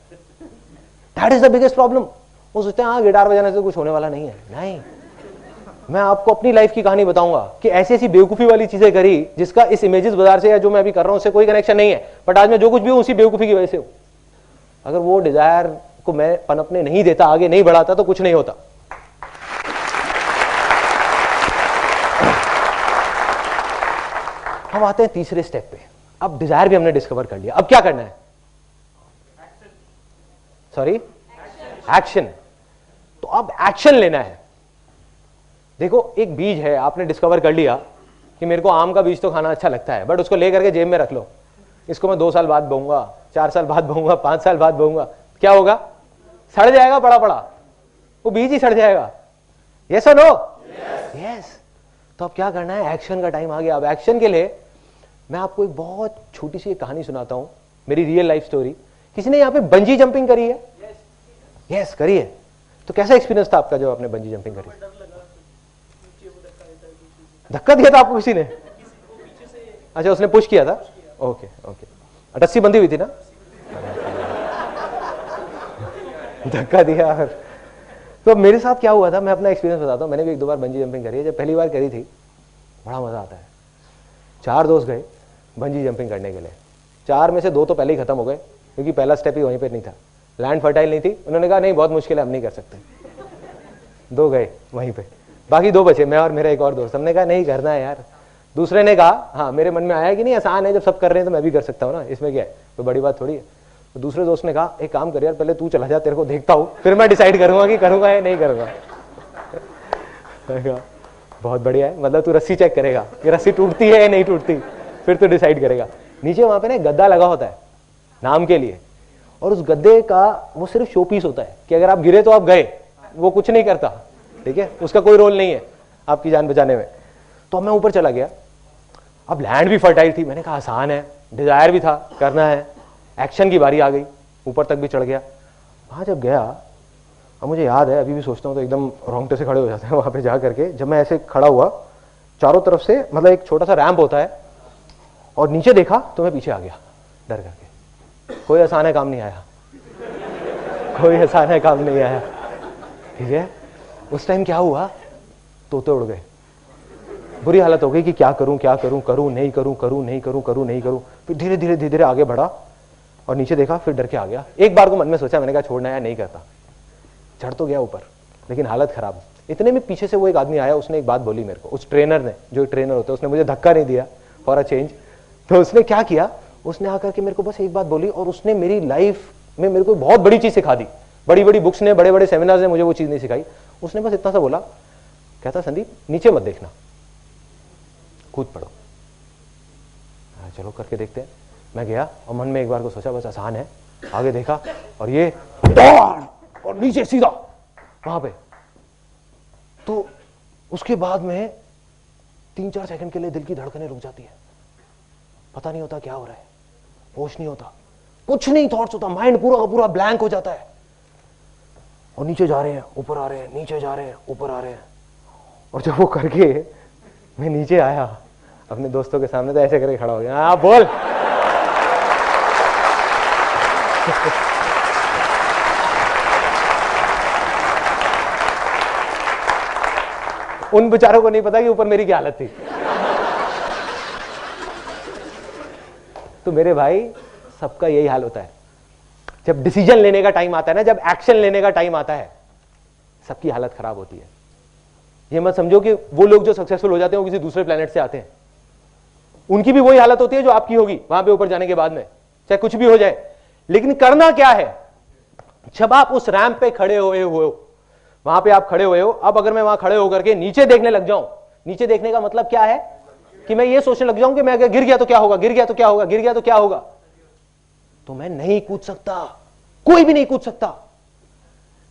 That is the biggest problem. वो सोचते हैं हाँ गिटार बजाने से कुछ होने वाला नहीं है। नहीं, मैं आपको अपनी लाइफ की कहानी बताऊंगा कि ऐसी ऐसी बेवकूफी वाली चीजें करी जिसका इस इमेजेस बाजार से या जो मैं अभी कर रहा हूं उससे कोई कनेक्शन नहीं है, बट आज मैं जो कुछ भी हूं उसी बेवकूफी की वजह से हूं। अगर वो डिजायर को मैं पनपने नहीं देता, आगे नहीं बढ़ाता, तो कुछ नहीं होता। हम आते हैं तीसरे स्टेप पे। अब डिजायर भी हमने डिस्कवर कर लिया, अब क्या करना है? Sorry, action. तो अब एक्शन लेना है। देखो, एक बीज है, आपने डिस्कवर कर लिया कि मेरे को आम का बीज तो खाना अच्छा लगता है, बट उसको लेकर के जेब में रख लो। इसको मैं 2 साल बाद बोऊंगा, 4 साल बाद बोऊंगा, 5 साल बाद बोऊंगा, क्या होगा? सड़ जाएगा, पड़ा पड़ा वो बीज ही सड़ जाएगा। यस और नो? यस। तो अब क्या करना है? एक्शन का टाइम आ गया। अब एक्शन के लिए मैं आपको एक बहुत छोटी सी कहानी सुनाता हूं, मेरी रियल लाइफ स्टोरी। किसी ने यहां पे बंजी जंपिंग करी है? यस, करी है। तो कैसा एक्सपीरियंस था आपका जब आपने बंजी जंपिंग करी? धक्का दिया था आपको किसी ने? अच्छा, उसने पुश किया था। Okay okay. रस्सी बंधी हुई थी ना? धक्का दिया। तो मेरे साथ क्या हुआ था, मैं अपना एक्सपीरियंस बताता हूँ। मैंने भी 1-2 बार बंजी जंपिंग करी है। जब पहली बार करी थी, बड़ा मजा आता है। 4 दोस्त गए बंजी जंपिंग करने के लिए। 4 में से 2 तो पहले ही खत्म हो गए, क्योंकि पहला स्टेप ही वहीं पे नहीं था, लैंड फर्टाइल नहीं थी। उन्होंने कहा नहीं बहुत मुश्किल है, हम नहीं कर सकते। 2 गए वहीं पे, बाकी 2 बचे, मैं और मेरा एक और दोस्त। हमने कहा नहीं करना है यार। दूसरे ने कहा हाँ, मेरे मन में आया कि नहीं आसान है, जब सब कर रहे हैं तो मैं भी कर सकता हूँ ना, इसमें क्या है, तो बड़ी बात थोड़ी है। तो दूसरे दोस्त ने कहा एक काम कर यार, पहले तू चला जा, तेरे को देखता हूँ, फिर मैं डिसाइड करूंगा कि करूंगा या नहीं करूंगा। बहुत बढ़िया है, मतलब तू रस्सी चेक करेगा कि रस्सी टूटती है या नहीं टूटती, फिर तू डिसाइड करेगा। नीचे वहां पे ना गद्दा लगा होता है नाम के लिए, और उस गद्दे का वो सिर्फ शो पीस होता है कि अगर आप गिरे तो आप गए, वो कुछ नहीं करता, ठीक है, उसका कोई रोल नहीं है आपकी जान बचाने में। तो मैं ऊपर चला गया। अब लैंड भी फर्टाइल थी, मैंने कहा आसान है, डिजायर भी था, करना है। एक्शन की बारी आ गई, ऊपर तक भी चढ़ गया। वहां जब गया, अब मुझे याद है, अभी भी सोचता हूँ तो एकदम रोंगटे से खड़े हो जाते हैं वहां पे जा करके। जब मैं ऐसे खड़ा हुआ, चारों तरफ से मतलब एक छोटा सा रैंप होता है, और नीचे देखा तो मैं पीछे आ गया डर करके। कोई आसान है काम नहीं आया, कोई आसान है काम नहीं आया, ठीक है। उस टाइम क्या हुआ, तोते उड़ गए। बुरी हालत हो गई कि क्या करूं क्या करूं, करूं नहीं करूं, करूं नहीं करूं, करूं नहीं करूं। फिर धीरे धीरे धीरे धीरे आगे बढ़ा और नीचे देखा, फिर डर के आ गया। एक बार को मन में सोचा, मैंने कहा छोड़ना है, नहीं करता। चढ़ तो गया ऊपर, लेकिन हालत खराब। इतने में पीछे से वो एक आदमी आया, उसने एक बात बोली मेरे को, उस ट्रेनर ने, जो ट्रेनर होता है, उसने मुझे धक्का नहीं दिया फॉर अ चेंज। तो उसने क्या किया, उसने आकर के मेरे को बस एक बात बोली, और उसने मेरी लाइफ में मेरे को बहुत बड़ी चीज सिखा दी। बड़ी बड़ी बुक्स ने, बड़े बड़े सेमिनार्स ने मुझे वो चीज नहीं सिखाई। उसने बस इतना सा बोला, कहता संदीप नीचे मत देखना, कूद पड़ो। चलो करके देखते हैं। मैं गया और मन में एक बार को सोचा बस आसान है। आगे देखा और ये दौड़ और नीचे सीधा वहां पे। तो उसके बाद में 3-4 सेकंड के लिए दिल की धड़कनें रुक जाती है, पता नहीं होता क्या हो रहा है, होश नहीं होता, कुछ नहीं थॉट्स होता, माइंड पूरा का पूरा ब्लैंक हो जाता है। और नीचे जा रहे हैं, ऊपर आ रहे हैं, नीचे जा रहे हैं, ऊपर आ रहे हैं। और जब वो करके मैं नीचे आया अपने दोस्तों के सामने, तो ऐसे करके खड़ा हो गया, हाँ बोल। उन बेचारों को नहीं पता कि ऊपर मेरी क्या हालत थी। तो मेरे भाई, सबका यही हाल होता है। जब डिसीजन लेने का टाइम आता है ना, जब एक्शन लेने का टाइम आता है, सबकी हालत खराब होती है। ये मत समझो कि वो लोग जो सक्सेसफुल हो जाते हैं वो किसी दूसरे प्लेनेट से आते हैं, उनकी भी वही हालत होती है जो आपकी होगी वहां पे ऊपर जाने के बाद में, चाहे कुछ भी हो जाए। लेकिन करना क्या है, जब आप उस रैंप पे खड़े हुए हो, वहां पे आप खड़े हुए हो, अब अगर मैं वहां खड़े होकर के नीचे देखने लग जाऊं, नीचे देखने का मतलब क्या है कि मैं ये सोचने लग जाऊं कि मैं अगर गिर गया तो क्या होगा, गिर गया तो क्या होगा, गिर गया तो क्या होगा, तो मैं नहीं कूद सकता, कोई भी नहीं कूद सकता।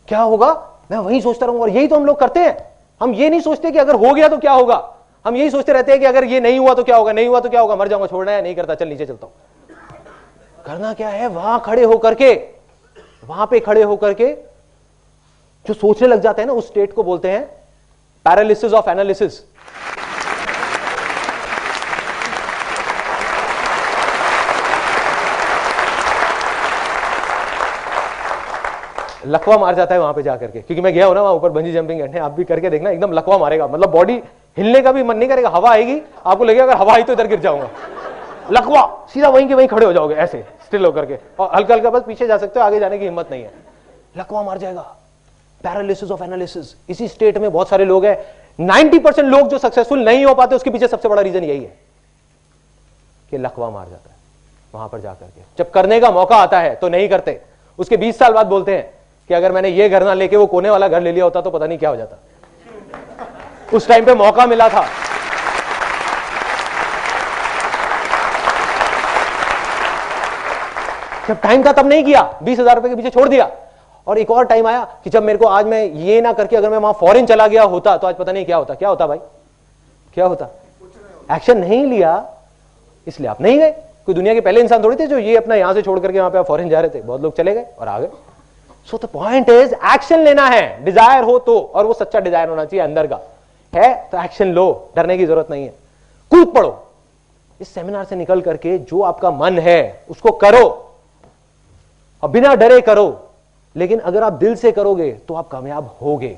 क्या होगा, मैं वही सोचता रहूंगा। और यही तो हम लोग करते हैं। हम ये नहीं सोचते कि अगर हो गया तो क्या होगा, हम यही सोचते रहते हैं कि अगर ये नहीं हुआ तो क्या होगा, नहीं हुआ तो क्या होगा, मर जाऊंगा, छोड़ना है, नहीं करता, चल नीचे चलता हूं। करना क्या है, वहां खड़े होकर के, वहां पे खड़े होकर के जो सोचने लग जाते हैं ना, उस स्टेट को बोलते हैं पैरालिसिस ऑफ एनालिसिस। लकवा मार जाता है वहां पे जाकर के, क्योंकि मैं गया हूं ना वहां ऊपर बंजी जंपिंग करने, आप भी करके देखना, एकदम लकवा मारेगा, मतलब बॉडी हिलने का भी मन नहीं करेगा, हवा आएगी आपको लगेगा अगर हवा आई तो इधर गिर जाऊंगा, लकवा, सीधा वहीं के वहीं खड़े हो जाओगे ऐसे स्टिल होकर के, और हल्का हल्का बस पीछे जा सकते हो, आगे जाने की हिम्मत नहीं है, लकवा मार जाएगा। पैरालिसिस ऑफ एनालिसिस, इसी स्टेट में बहुत सारे लोग हैं। 90% लोग जो सक्सेसफुल नहीं हो पाते उसके पीछे सबसे बड़ा रीजन यही है कि लकवा मार जाता है वहां पर जाकर के। जब करने का मौका आता है तो नहीं करते, उसके 20 साल बाद बोलते हैं कि अगर मैंने ये घर ना लेके वो कोने वाला घर ले लिया होता तो पता नहीं क्या हो जाता, उस टाइम पे मौका मिला था। जब टाइम था तब नहीं किया, 20,000 रुपए के पीछे छोड़ दिया। और एक और टाइम आया कि जब मेरे को आज मैं ये ना करके अगर मैं वहां फॉरेन चला गया होता तो आज पता नहीं क्या होता। क्या होता भाई, क्या होता? एक्शन नहीं लिया इसलिए आप नहीं गए। कोई दुनिया के पहले इंसान थोड़ी थे जो ये अपना यहां से छोड़ करके वहां पे फॉरेन जा रहे थे, बहुत लोग चले गए और आ गए। So the point is action लेना है, डिजायर हो तो, और वो सच्चा डिजायर होना चाहिए अंदर का है तो एक्शन लो, डरने की जरूरत नहीं है, कूद पड़ो। इस सेमिनार से निकल करके जो आपका मन है उसको करो और बिना डरे करो, लेकिन अगर आप दिल से करोगे तो आप कामयाब होगे।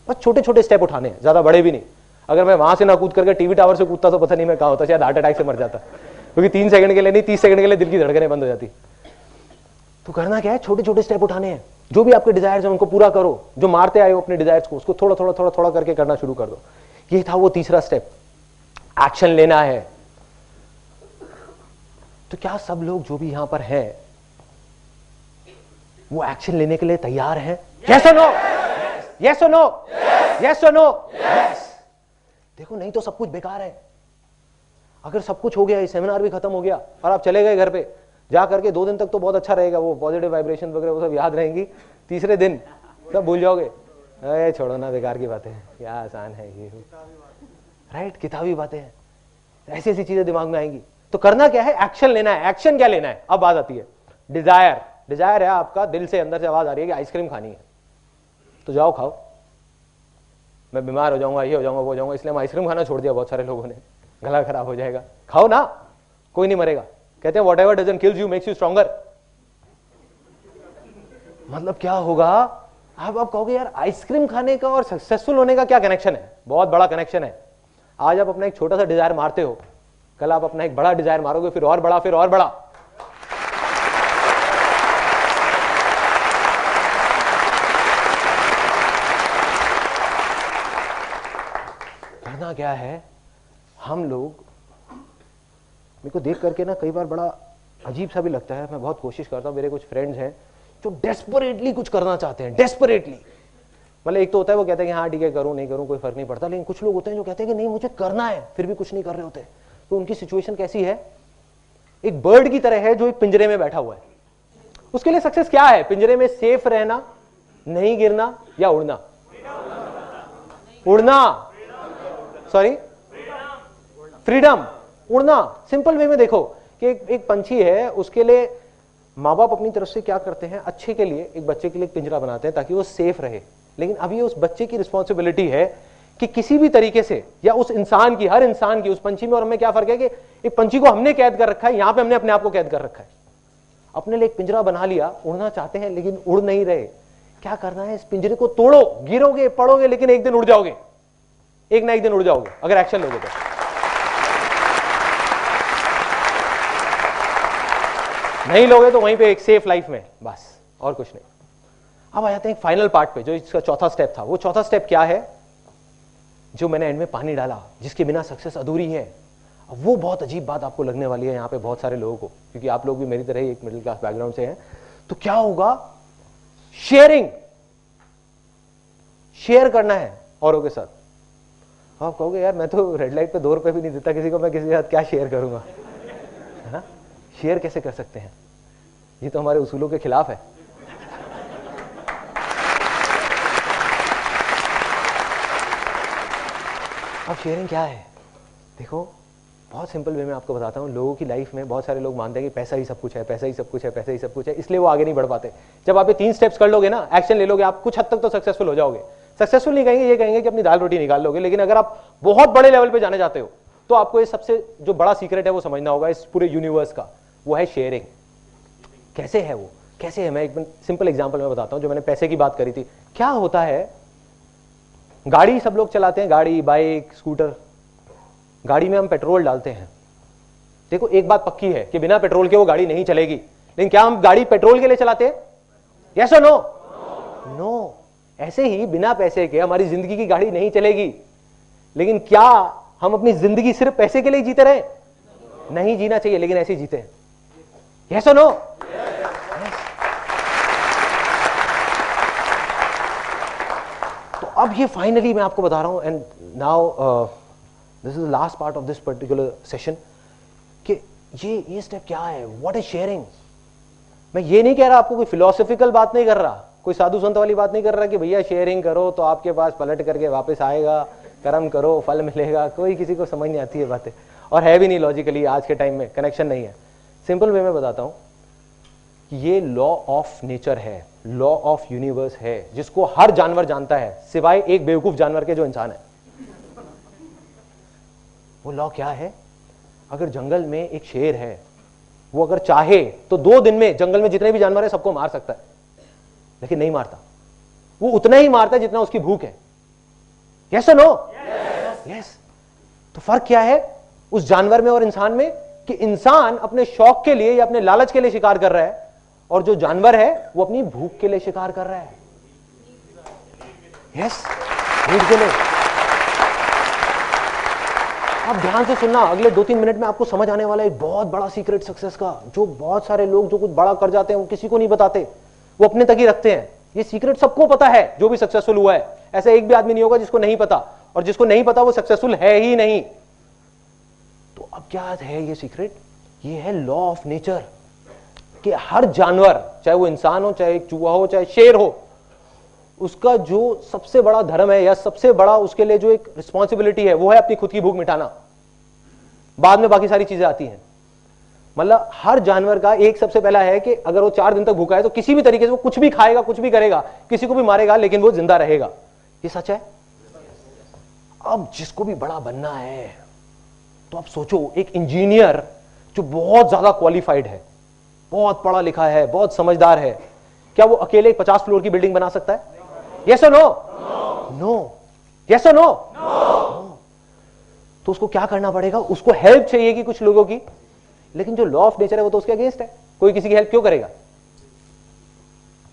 बस छोटे छोटे स्टेप उठाने हैं, ज्यादा बड़े भी नहीं। अगर मैं वहां से ना कूद करके टीवी टावर से कूदता तो पता नहीं मैं कहां होता, शायद हार्ट अटैक से मर जाता, क्योंकि 3 सेकंड के लिए नहीं 30 सेकंड के लिए दिल की धड़कनें बंद हो जाती। तो करना क्या है, छोटे छोटे स्टेप उठाने हैं। जो भी आपके डिजायर्स हैं उनको पूरा करो, जो मारते आए हो अपने डिजायर्स को उसको थोड़ा थोड़ा थोड़ा थोड़ा करके करना शुरू कर दो। ये था वो तीसरा स्टेप, एक्शन लेना है। तो क्या सब लोग जो भी यहां पर हैं वो एक्शन लेने के लिए तैयार हैं? यस और नो, यस और नो, यस और नो, यस। देखो नहीं तो सब कुछ बेकार है। अगर सब कुछ हो गया, ये सेमिनार भी खत्म हो गया और आप चले गए घर पे, जा करके 2 दिन तक तो बहुत अच्छा रहेगा, वो पॉजिटिव वाइब्रेशन वगैरह वो सब याद रहेंगी, तीसरे दिन सब भूल जाओगे। अरे छोड़ो ना, बेकार की बातें हैं, क्या आसान है ये, राइट, किताबी बातें हैं, ऐसी ऐसी चीजें दिमाग में आएंगी। तो करना क्या है, एक्शन लेना है। एक्शन क्या लेना है? अब बात आती है डिजायर। डिजायर है आपका, दिल से अंदर से आवाज आ रही है कि आइसक्रीम खानी है, तो जाओ खाओ। मैं बीमार हो जाऊंगा, ये हो जाऊंगा, वो हो जाऊंगा, इसलिए हम आइसक्रीम खाना छोड़ दिया बहुत सारे लोगों ने, गला खराब हो जाएगा। खाओ ना, कोई नहीं मरेगा। कहते हैं whatever doesn't kills you makes you stronger. मतलब क्या होगा, आप कहोगे यार आइसक्रीम खाने का और सक्सेसफुल होने का क्या कनेक्शन है? बहुत बड़ा कनेक्शन है। आज आप अपना एक छोटा सा डिजायर मारते हो, कल आप अपना एक बड़ा डिजायर मारोगे, फिर और बड़ा, फिर और बड़ा। करना क्या है, हम लोग, मेरे को देख करके ना कई बार बड़ा अजीब सा भी लगता है। मैं बहुत कोशिश करता हूँ, मेरे कुछ फ्रेंड्स हैं जो डेस्परेटली कुछ करना चाहते हैं, डेस्परेटली। मतलब एक तो होता है वो कहते हैं कि हाँ ठीक है करूँ नहीं करूँ कोई फर्क नहीं पड़ता, लेकिन कुछ लोग होते हैं जो कहते हैं कि नहीं मुझे करना है, फिर भी कुछ नहीं कर रहे होते। तो उनकी सिचुएशन कैसी है? एक बर्ड की तरह है जो एक पिंजरे में बैठा हुआ है। उसके लिए सक्सेस क्या है? पिंजरे में सेफ रहना, नहीं गिरना, या उड़ना? उड़ना, सॉरी, फ्रीडम, उड़ना। सिंपल वे में देखो कि एक पंछी है, उसके लिए माँ बाप अपनी तरफ से क्या करते हैं, अच्छे के लिए एक बच्चे के लिए एक पिंजरा बनाते हैं ताकि वो सेफ रहे। लेकिन अब ये उस बच्चे की रिस्पॉन्सिबिलिटी है कि किसी भी तरीके से, या उस इंसान की, हर इंसान की, उस पंछी में और हमें क्या फर्क है कि एक पंछी को हमने कैद कर रखा है, यहां पे हमने अपने आप को कैद कर रखा है। अपने लिए एक पिंजरा बना लिया, उड़ना चाहते हैं लेकिन उड़ नहीं रहे। क्या करना है, इस पिंजरे को तोड़ो, गिरोगे पड़ोगे लेकिन एक दिन उड़ जाओगे, एक ना एक दिन उड़ जाओगे अगर एक्शन लोगे तो। नहीं लोगे तो वहीं पे एक सेफ लाइफ में, बस और कुछ नहीं। अब आ जाते हैं फाइनल पार्ट पे, जो इसका चौथा स्टेप था। वो चौथा स्टेप क्या है, जो मैंने एंड में पानी डाला, जिसके बिना सक्सेस अधूरी है। अब वो बहुत अजीब बात आपको लगने वाली है यहाँ पे बहुत सारे लोगों को, क्योंकि आप लोग भी मेरी तरह ही एक मिडिल क्लास बैकग्राउंड से हैं। तो क्या होगा, शेयरिंग, शेयर करना है औरों के साथ। आप कहोगे यार मैं तो रेड लाइट पे 2 रुपए भी नहीं देता किसी को, मैं किसी के साथ क्या शेयर करूंगा, है ना? शेयर कैसे कर सकते हैं, ये तो हमारे उसूलों के खिलाफ है। अब शेयरिंग क्या है? देखो बहुत सिंपल वे में आपको बताता हूँ। लोगों की लाइफ में बहुत सारे लोग मानते हैं कि पैसा ही सब कुछ है, पैसा ही सब कुछ है, पैसा ही सब कुछ है, इसलिए वो आगे नहीं बढ़ पाते। जब आप ये 3 स्टेप्स कर लोगे ना, एक्शन ले लोगे, आप कुछ हद तक तो सक्सेसफुल हो जाओगे। सक्सेसफुल नहीं कहेंगे, ये कहेंगे कि अपनी दाल रोटी निकाल लोगे। लेकिन अगर आप बहुत बड़े लेवल पे जाने जाते हो तो आपको ये सबसे जो बड़ा सीक्रेट है वो समझना होगा इस पूरे यूनिवर्स का, वो है शेयरिंग। कैसे है वो, कैसे है? मैं एक सिंपल एग्जांपल में बताता हूं। जो मैंने पैसे की बात करी थी, क्या होता है, गाड़ी सब लोग चलाते हैं, गाड़ी, बाइक, स्कूटर। गाड़ी में हम पेट्रोल डालते हैं। देखो एक बात पक्की है कि बिना पेट्रोल के वो गाड़ी नहीं चलेगी, लेकिन क्या हम गाड़ी पेट्रोल के लिए चलाते हैं? यस और नो? नो। ऐसे ही बिना पैसे के हमारी जिंदगी की गाड़ी नहीं चलेगी। लेकिन क्या हम अपनी जिंदगी सिर्फ पैसे के लिए जीते रहे? नहीं जीना चाहिए, लेकिन ऐसे ही जीते हैं। यस और नो? तो अब ये फाइनली मैं आपको बता रहा हूं, and now this is the last part of this particular session, कि ये स्टेप क्या है, व्हाट इज शेयरिंग। मैं ये नहीं कह रहा, आपको कोई फिलोसॉफिकल बात नहीं कर रहा, कोई साधु संत वाली बात नहीं कर रहा कि भैया शेयरिंग करो तो आपके पास पलट करके वापस आएगा, कर्म करो फल मिलेगा। कोई किसी को समझ नहीं आती है बातें, और है भी नहीं लॉजिकली, आज के टाइम में कनेक्शन नहीं है। सिंपल वे में बताता हूं कि ये लॉ ऑफ नेचर है, लॉ ऑफ यूनिवर्स है, जिसको हर जानवर जानता है सिवाय एक बेवकूफ जानवर के, जो इंसान है। वो लॉ क्या है? अगर जंगल में एक शेर है, वो अगर चाहे तो 2 दिन में जंगल में जितने भी जानवर है सबको मार सकता है, लेकिन नहीं मारता। वो उतना ही मारता है जितना उसकी भूख है। यस और नो? यस। तो फर्क क्या है उस जानवर में और इंसान में? कि इंसान अपने शौक के लिए या अपने लालच के लिए शिकार कर रहा है, और जो जानवर है वो अपनी भूख के लिए शिकार कर रहा है। यस, भूख के लिए। आप ध्यान से सुनना, अगले 2-3 मिनट में आपको समझ आने वाला एक बहुत बड़ा सीक्रेट सक्सेस का, जो बहुत सारे लोग जो कुछ बड़ा कर जाते हैं वो किसी को नहीं बताते, वो अपने तक ही रखते हैं। ये सीक्रेट सबको पता है जो भी सक्सेसफुल हुआ है, ऐसा एक भी आदमी नहीं होगा जिसको नहीं पता, और जिसको नहीं पता वो सक्सेसफुल है ही नहीं। तो अब क्या है ये सीक्रेट? ये है लॉ ऑफ नेचर, कि हर जानवर, चाहे वो इंसान हो, चाहे एक चूहा हो, चाहे शेर हो, उसका जो सबसे बड़ा धर्म है या सबसे बड़ा उसके लिए जो एक रिस्पॉन्सिबिलिटी है, वो है अपनी खुद की भूख मिटाना। बाद में बाकी सारी चीजें आती हैं। मतलब हर जानवर का एक सबसे पहला है कि अगर वो 4 दिन तक भूखा है तो किसी भी तरीके से वो कुछ भी खाएगा, कुछ भी करेगा, किसी को भी मारेगा, लेकिन वो जिंदा रहेगा। ये सच है। अब जिसको भी बड़ा बनना है तो आप सोचो, एक इंजीनियर जो बहुत ज्यादा क्वालिफाइड है, बहुत पढ़ा लिखा है, बहुत समझदार है, क्या वो अकेले 50 फ्लोर की बिल्डिंग बना सकता है? यस और नो? नो। यस और नो? तो उसको क्या करना पड़ेगा? उसको हेल्प चाहिए कि कुछ लोगों की, लेकिन जो लॉ ऑफ नेचर है वो तो उसके अगेंस्ट है। कोई किसी की हेल्प क्यों करेगा?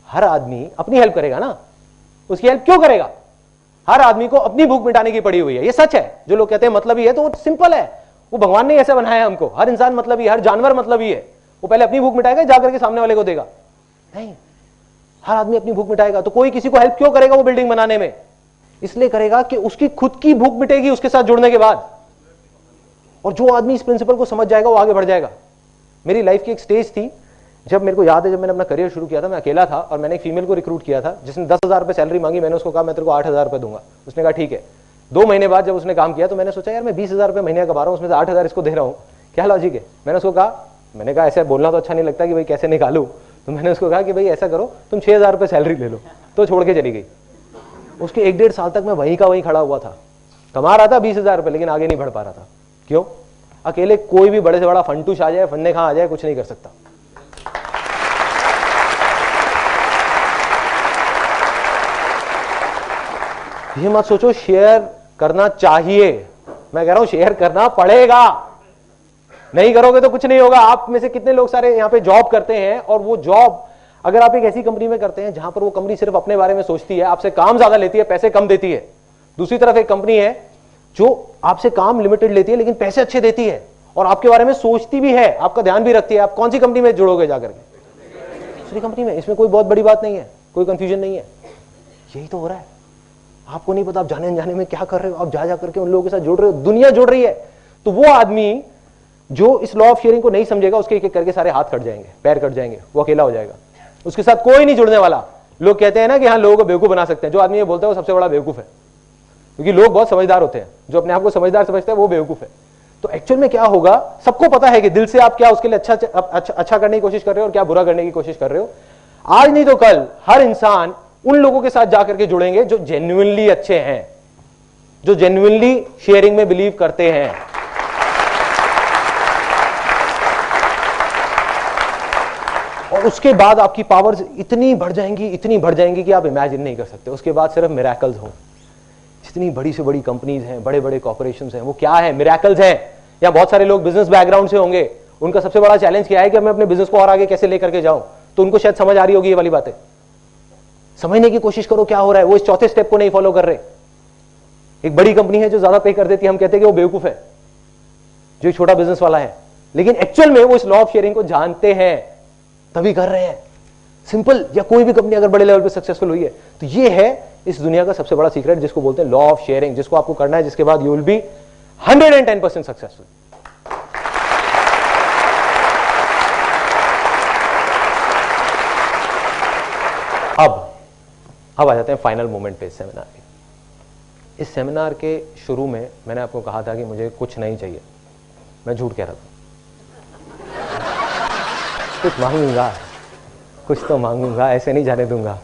हर आदमी अपनी हेल्प करेगा ना, उसकी हेल्प क्यों करेगा? हर आदमी को अपनी भूख मिटाने की पड़ी हुई है। ये सच है। जो लोग कहते हैं मतलब ही है, तो वो सिंपल है, वो भगवान ने ऐसे बनाया है हमको। हर इंसान मतलब ही, हर जानवर मतलब ही है। वो पहले अपनी भूख मिटाएगा, जाकर के सामने वाले को देगा? नहीं, हर आदमी अपनी भूख मिटाएगा। तो कोई किसी को हेल्प क्यों करेगा वो बिल्डिंग बनाने में? इसलिए करेगा कि उसकी खुद की भूख मिटेगी उसके साथ जुड़ने के बाद। और जो आदमी इस प्रिंसिपल को समझ जाएगा वो आगे बढ़ जाएगा। मेरी लाइफ की एक स्टेज थी, जब मेरे को याद है, जब मैंने अपना करियर शुरू किया था, मैं अकेला था और मैंने एक फीमेल को रिक्रूट किया था जिसने 10,000 रुपये सैलरी मांगी। मैंने उसको कहा मैं तेरे को 8,000 रुपये दूंगा। उसने कहा ठीक है। 2 महीने बाद जब उसने काम किया तो मैंने सोचा यार मैं 20,000 रुपये महीने कमा रहा हूँ, उसमें से 8,000 इसको दे रहा हूँ, क्या लॉजिक है? मैंने उसको कहा, मैंने कहा ऐसे बोलना तो अच्छा नहीं लगता कि भाई कैसे निकालूं, तो मैंने उसको कहा कि भाई ऐसा करो तुम 6,000 रुपये सैलरी ले लो। तो छोड़ के चली गई। उसके 1-1.5 साल तक मैं वहीं का वहीं खड़ा हुआ था, कमा रहा था 20,000 रुपये, लेकिन आगे नहीं बढ़ पा रहा था। क्यों? अकेले कोई भी बड़े से बड़ा फंटूश आ जाए, फन्ने खा आ जाए, कुछ नहीं कर सकता। ये मत सोचो शेयर करना चाहिए, मैं कह रहा हूं शेयर करना पड़ेगा। नहीं करोगे तो कुछ नहीं होगा। आप में से कितने लोग सारे यहां पे जॉब करते हैं, और वो जॉब अगर आप एक ऐसी कंपनी में करते हैं जहां पर वो कंपनी सिर्फ अपने बारे में सोचती है, आपसे काम ज्यादा लेती है, पैसे कम देती है। दूसरी तरफ एक कंपनी है जो आपसे काम लिमिटेड लेती है लेकिन पैसे अच्छे देती है, और आपके बारे में सोचती भी है, आपका ध्यान भी रखती है। आप कौन सी कंपनी में जुड़ोगे जाकर के? दूसरी कंपनी में। इसमें कोई बहुत बड़ी बात नहीं है, कोई कंफ्यूजन नहीं है। यही तो हो रहा है। आपको नहीं पता आप जाने अनजाने में क्या कर रहे हो, आप जा करके उन लोगों के साथ जुड़ रहे हो, दुनिया जुड़ रही है। तो वो आदमी जो इस लॉ ऑफ शेयरिंग को नहीं समझेगा, उसके एक एक करके सारे हाथ कट जाएंगे, पैर कट जाएंगे, वो अकेला हो जाएगा, उसके साथ कोई नहीं जुड़ने वाला। लोग कहते हैं ना कि हाँ लोगों को बेवकूफ बना सकते हैं। जो आदमी ये बोलता है वो सबसे बड़ा बेवकूफ है। क्योंकि लोग बहुत समझदार होते हैं, जो अपने आप को समझदार समझते हैं वो बेवकूफ है। तो एक्चुअल में क्या होगा, सबको पता है कि दिल से आप क्या उसके लिए अच्छा करने की कोशिश कर रहे हो और क्या बुरा करने की कोशिश कर रहे हो। आज नहीं तो कल हर इंसान उन लोगों के साथ जाकर के जुड़ेंगे जो जेन्युइनली अच्छे हैं, जो जेन्युइनली शेयरिंग में बिलीव करते हैं। और उसके बाद आपकी पावर्स इतनी बढ़ जाएंगी कि आप इमेजिन नहीं कर सकते। उसके बाद सिर्फ मिरेकल्स हों। जितनी बड़ी से बड़ी कंपनीज हैं, बड़े बड़े कॉर्पोरेशंस हैं, वो क्या है, मिरेकल्स हैं। या बहुत सारे लोग बिजनेस बैकग्राउंड से होंगे, उनका सबसे बड़ा चैलेंज क्या है कि मैं अपने बिजनेस को और आगे कैसे लेकर के जाऊं। तो उनको शायद समझ आ रही होगी ये वाली बातें। समझने की कोशिश करो क्या हो रहा है। वो इस चौथे स्टेप को नहीं फॉलो कर रहे। एक बड़ी कंपनी है जो ज्यादा पे कर देती है, हम कहते हैं कि वो बेवकूफ है, जो एक छोटा बिजनेस वाला है। लेकिन एक्चुअल में वो इस लॉ ऑफ शेयरिंग को जानते हैं, तभी कर रहे हैं। सिंपल। या कोई भी कंपनी अगर बड़े लेवल पे सक्सेसफुल हुई है, तो ये है इस दुनिया का सबसे बड़ा सीक्रेट, जिसको बोलते हैं लॉ ऑफ शेयरिंग, जिसको आपको करना है, जिसके बाद यू विल बी 110% सक्सेसफुल। अब आ जाते हैं फाइनल मोमेंट पे इस सेमिनार के। इस सेमिनार के शुरू में मैंने आपको कहा था कि मुझे कुछ नहीं चाहिए। मैं झूठ कह रहा था। कुछ मांगूंगा, कुछ तो मांगूंगा, ऐसे नहीं जाने दूंगा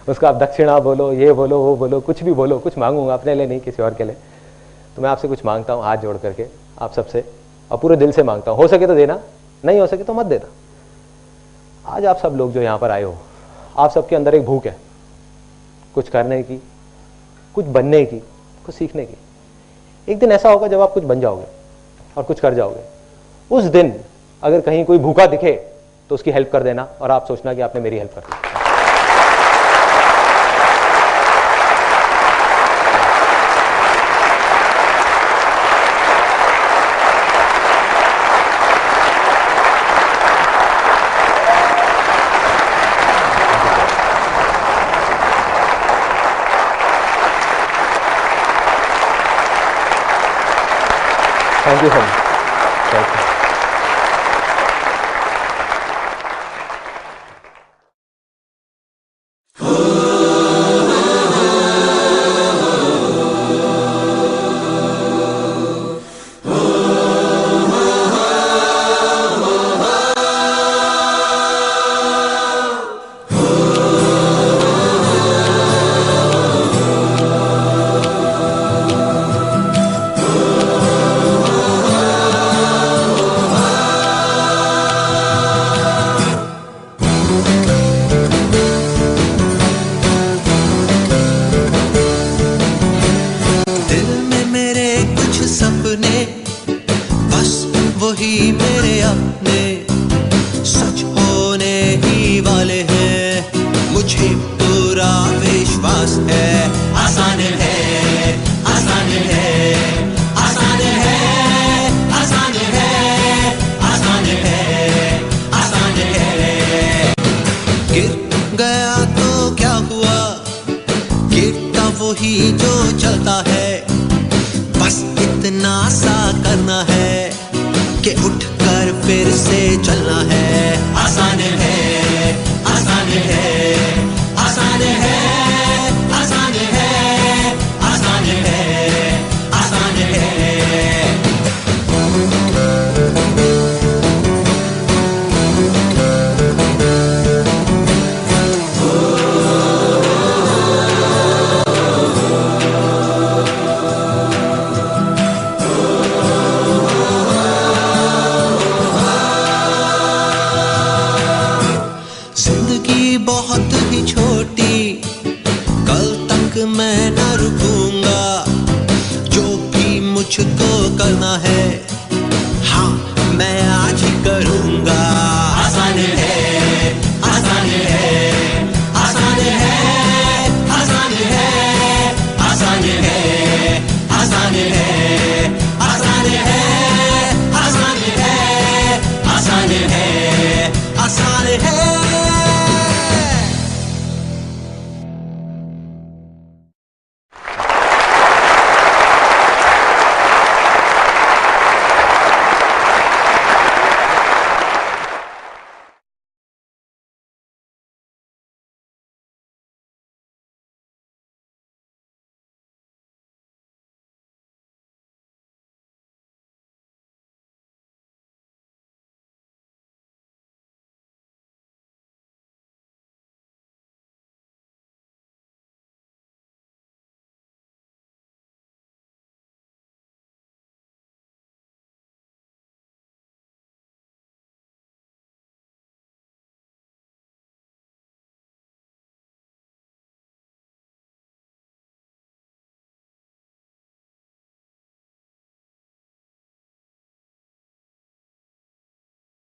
उसको। आप दक्षिणा बोलो, ये बोलो, वो बोलो, कुछ भी बोलो, कुछ मांगूंगा, अपने लिए नहीं, किसी और के लिए। तो मैं आपसे कुछ मांगता हूं हाथ जोड़ करके, आप सबसे, और पूरे दिल से मांगता हूं। हो सके तो देना, नहीं हो सके तो मत देना। आज आप सब लोग जो यहां पर आए हो, आप सबके अंदर एक भूख है, कुछ करने की, कुछ बनने की, कुछ सीखने की। एक दिन ऐसा होगा जब आप कुछ बन जाओगे और कुछ कर जाओगे। उस दिन अगर कहीं कोई भूखा दिखे तो उसकी हेल्प कर देना, और आप सोचना कि आपने मेरी हेल्प कर दी। Thank you so much. Thank you. वही मेरे अपने सच होने ही वाले हैं, मुझे पूरा विश्वास है। आसान है, आसान है, आसान है, आसान है, आसान है, आसान है। गिर गया तो क्या हुआ, गिरता वही जो चलता है। बस इतना सा करना है कि उठकर फिर से चलना है। आसान है, आसान है, आसान है, आसान है, आसान है, आसान है। बहुत ही छोटी, कल तक मैं न रुकूंगा, जो भी मुझको करना है